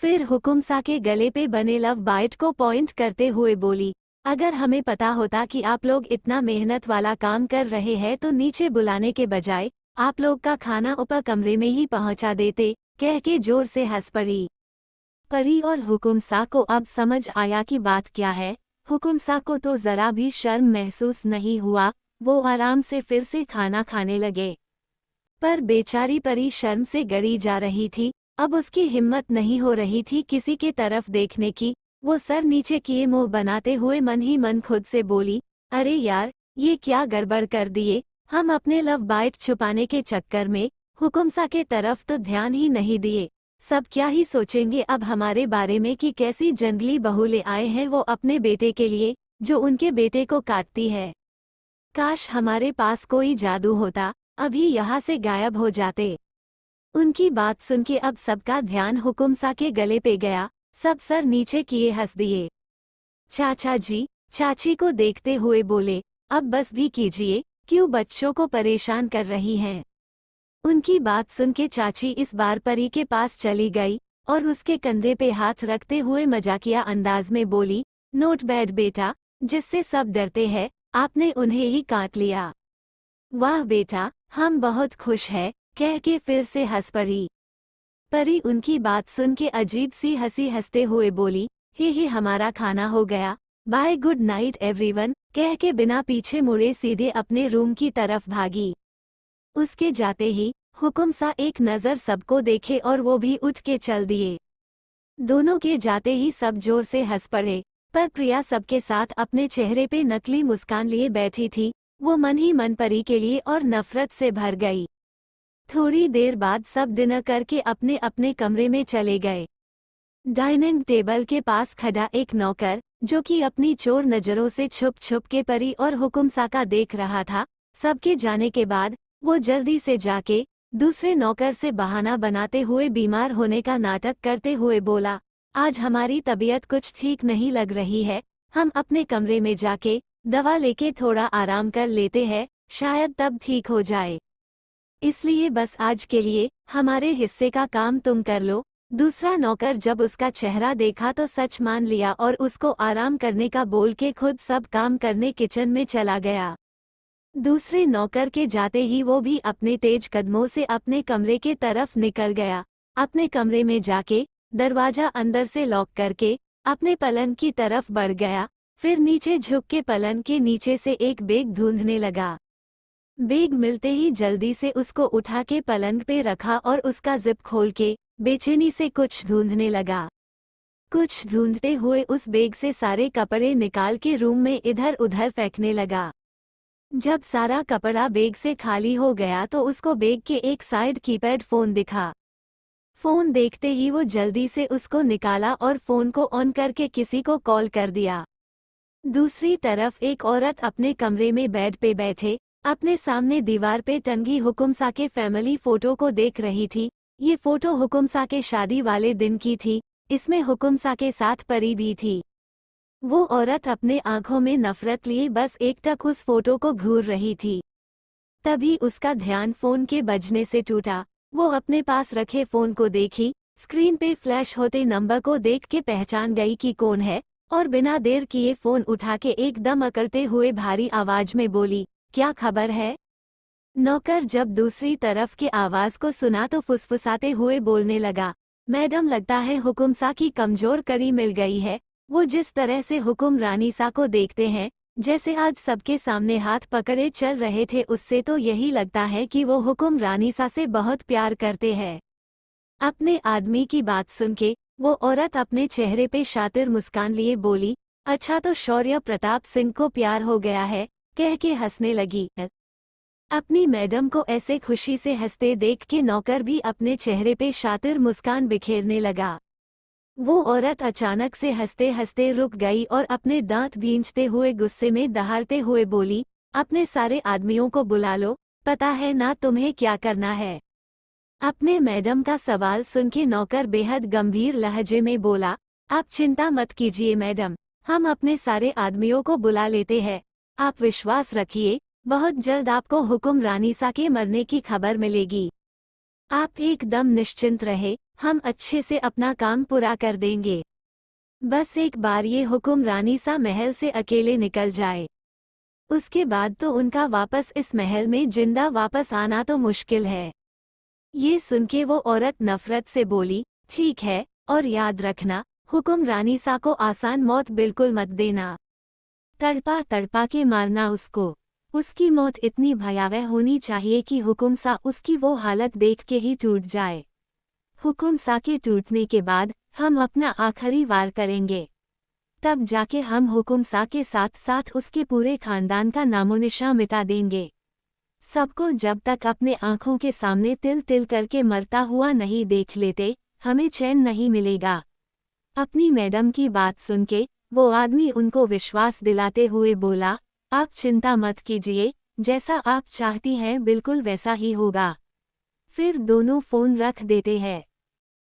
फिर हुकुमसा के गले पे बने लव बाइट को पॉइंट करते हुए बोली, अगर हमें पता होता कि आप लोग इतना मेहनत वाला काम कर रहे हैं तो नीचे बुलाने के बजाय आप लोग का खाना ऊपर कमरे में ही पहुंचा देते, कह के जोर से हंस पड़ी। परी और हुकुमसा को अब समझ आया कि बात क्या है। हुकुमसा को तो जरा भी शर्म महसूस नहीं हुआ। वो आराम से फिर से खाना खाने लगे। पर बेचारी परी शर्म से गड़ी जा रही थी। अब उसकी हिम्मत नहीं हो रही थी किसी के तरफ देखने की। वो सर नीचे किए मुंह बनाते हुए मन ही मन खुद से बोली, अरे यार, ये क्या गड़बड़ कर दिए। हम अपने लव बाइट छुपाने के चक्कर में हुकुमसा के तरफ तो ध्यान ही नहीं दिए। सब क्या ही सोचेंगे अब हमारे बारे में कि कैसी जंगली बहू ले आए हैं वो अपने बेटे के लिए, जो उनके बेटे को काटती है। काश हमारे पास कोई जादू होता, अभी यहाँ से गायब हो जाते। उनकी बात सुन के अब सबका ध्यान हुकुमसा के गले पे गया। सब सर नीचे किए हंस दिए। चाचा जी चाची को देखते हुए बोले, अब बस भी कीजिए, क्यों बच्चों को परेशान कर रही हैं। उनकी बात सुन के चाची इस बार परी के पास चली गई और उसके कंधे पे हाथ रखते हुए मजाकिया अंदाज में बोली, नोट बैड बेटा, जिससे सब डरते हैं, आपने उन्हें ही काट लिया। वाह बेटा, हम बहुत खुश हैं, कह के फिर से हंस पड़ी। परी उनकी बात सुन के अजीब सी हंसी हंसते हुए बोली, हे हमारा खाना हो गया, बाय, गुड नाइट एवरीवन, कह के बिना पीछे मुड़े सीधे अपने रूम की तरफ भागी। उसके जाते ही हुकुमसा एक नज़र सबको देखे और वो भी उठ के चल दिए। दोनों के जाते ही सब जोर से हंस पड़े, पर प्रिया सबके साथ अपने चेहरे पे नकली मुस्कान लिए बैठी थी। वो मन ही मन परी के लिए और नफरत से भर गई। थोड़ी देर बाद सब डिनर करके अपने अपने कमरे में चले गए। डाइनिंग टेबल के पास खड़ा एक नौकर, जो कि अपनी चोर नजरों से छुप छुप के परी और हुकुमसा का देख रहा था, सबके जाने के बाद वो जल्दी से जाके दूसरे नौकर से बहाना बनाते हुए बीमार होने का नाटक करते हुए बोला, आज हमारी तबीयत कुछ ठीक नहीं लग रही है, हम अपने कमरे में जाके दवा लेके थोड़ा आराम कर लेते हैं, शायद तब ठीक हो जाए। इसलिए बस आज के लिए हमारे हिस्से का काम तुम कर लो। दूसरा नौकर जब उसका चेहरा देखा तो सच मान लिया और उसको आराम करने का बोल के खुद सब काम करने किचन में चला गया। दूसरे नौकर के जाते ही वो भी अपने तेज कदमों से अपने कमरे के तरफ निकल गया। अपने कमरे में जाके दरवाजा अंदर से लॉक करके अपने पलंग की तरफ बढ़ गया। फिर नीचे झुक के पलंग के नीचे से एक बैग ढूंढने लगा। बैग मिलते ही जल्दी से उसको उठा के पलंग पे रखा और उसका जिप खोल के बेचैनी से कुछ ढूंढने लगा। कुछ ढूंढते हुए उस बैग से सारे कपड़े निकाल के रूम में इधर उधर फेंकने लगा। जब सारा कपड़ा बैग से खाली हो गया तो उसको बैग के एक साइड कीपैड फोन दिखा। फोन देखते ही वो जल्दी से उसको निकाला और फोन को ऑन करके किसी को कॉल कर दिया। दूसरी तरफ एक औरत अपने कमरे में बेड पे बैठे अपने सामने दीवार पे टंगी हुकुमसा के फैमिली फोटो को देख रही थी। ये फोटो हुकुमसा के शादी वाले दिन की थी। इसमें हुकुमसा के साथ परी भी थी। वो औरत अपने आंखों में नफरत लिए बस एकटक उस फोटो को घूर रही थी। तभी उसका ध्यान फोन के बजने से टूटा। वो अपने पास रखे फोन को देखी। स्क्रीन पे फ्लैश होते नंबर को देख के पहचान गई कि कौन है और बिना देर किए फोन उठा के एकदम अकड़ते हुए भारी आवाज में बोली, क्या खबर है? नौकर जब दूसरी तरफ के आवाज को सुना तो फुसफुसाते हुए बोलने लगा, मैडम लगता है हुकुमसा की कमजोर कड़ी मिल गई है। वो जिस तरह से हुकुम रानीसा को देखते हैं, जैसे आज सबके सामने हाथ पकड़े चल रहे थे, उससे तो यही लगता है कि वो हुकुम रानीसा से बहुत प्यार करते हैं। अपने आदमी की बात सुन के वो औरत अपने चेहरे पे शातिर मुस्कान लिए बोली, अच्छा तो शौर्य प्रताप सिंह को प्यार हो गया है, कह के हंसने लगी। अपनी मैडम को ऐसे खुशी से हंसते देख के नौकर भी अपने चेहरे पे शातिर मुस्कान बिखेरने लगा। वो औरत अचानक से हंसते हंसते रुक गई और अपने दांत भींचते हुए गुस्से में दहाड़ते हुए बोली, अपने सारे आदमियों को बुला लो, पता है ना तुम्हें क्या करना है। अपने मैडम का सवाल सुन के नौकर बेहद गंभीर लहजे में बोला, आप चिंता मत कीजिए मैडम, हम अपने सारे आदमियों को बुला लेते हैं। आप विश्वास रखिए, बहुत जल्द आपको हुकुम रानीसा के मरने की खबर मिलेगी। आप एकदम निश्चिंत रहे, हम अच्छे से अपना काम पूरा कर देंगे। बस एक बार ये हुकुम रानीसा महल से अकेले निकल जाए, उसके बाद तो उनका वापस इस महल में जिंदा वापस आना तो मुश्किल है। ये सुन के वो औरत नफरत से बोली, ठीक है, और याद रखना, हुकुम रानीसा को आसान मौत बिल्कुल मत देना। तड़पा तड़पा के मारना उसको। उसकी मौत इतनी भयावह होनी चाहिए कि हुकुमसा उसकी वो हालत देख के ही टूट जाए। हुकुमसा के टूटने के बाद हम अपना आखिरी वार करेंगे। तब जाके हम हुकुमसा के साथ साथ उसके पूरे खानदान का नामोनिशान मिटा देंगे। सबको जब तक अपने आंखों के सामने तिल तिल करके मरता हुआ नहीं देख लेते, हमें चैन नहीं मिलेगा। अपनी मैडम की बात सुन के वो आदमी उनको विश्वास दिलाते हुए बोला, आप चिंता मत कीजिए, जैसा आप चाहती हैं बिल्कुल वैसा ही होगा। फिर दोनों फोन रख देते हैं।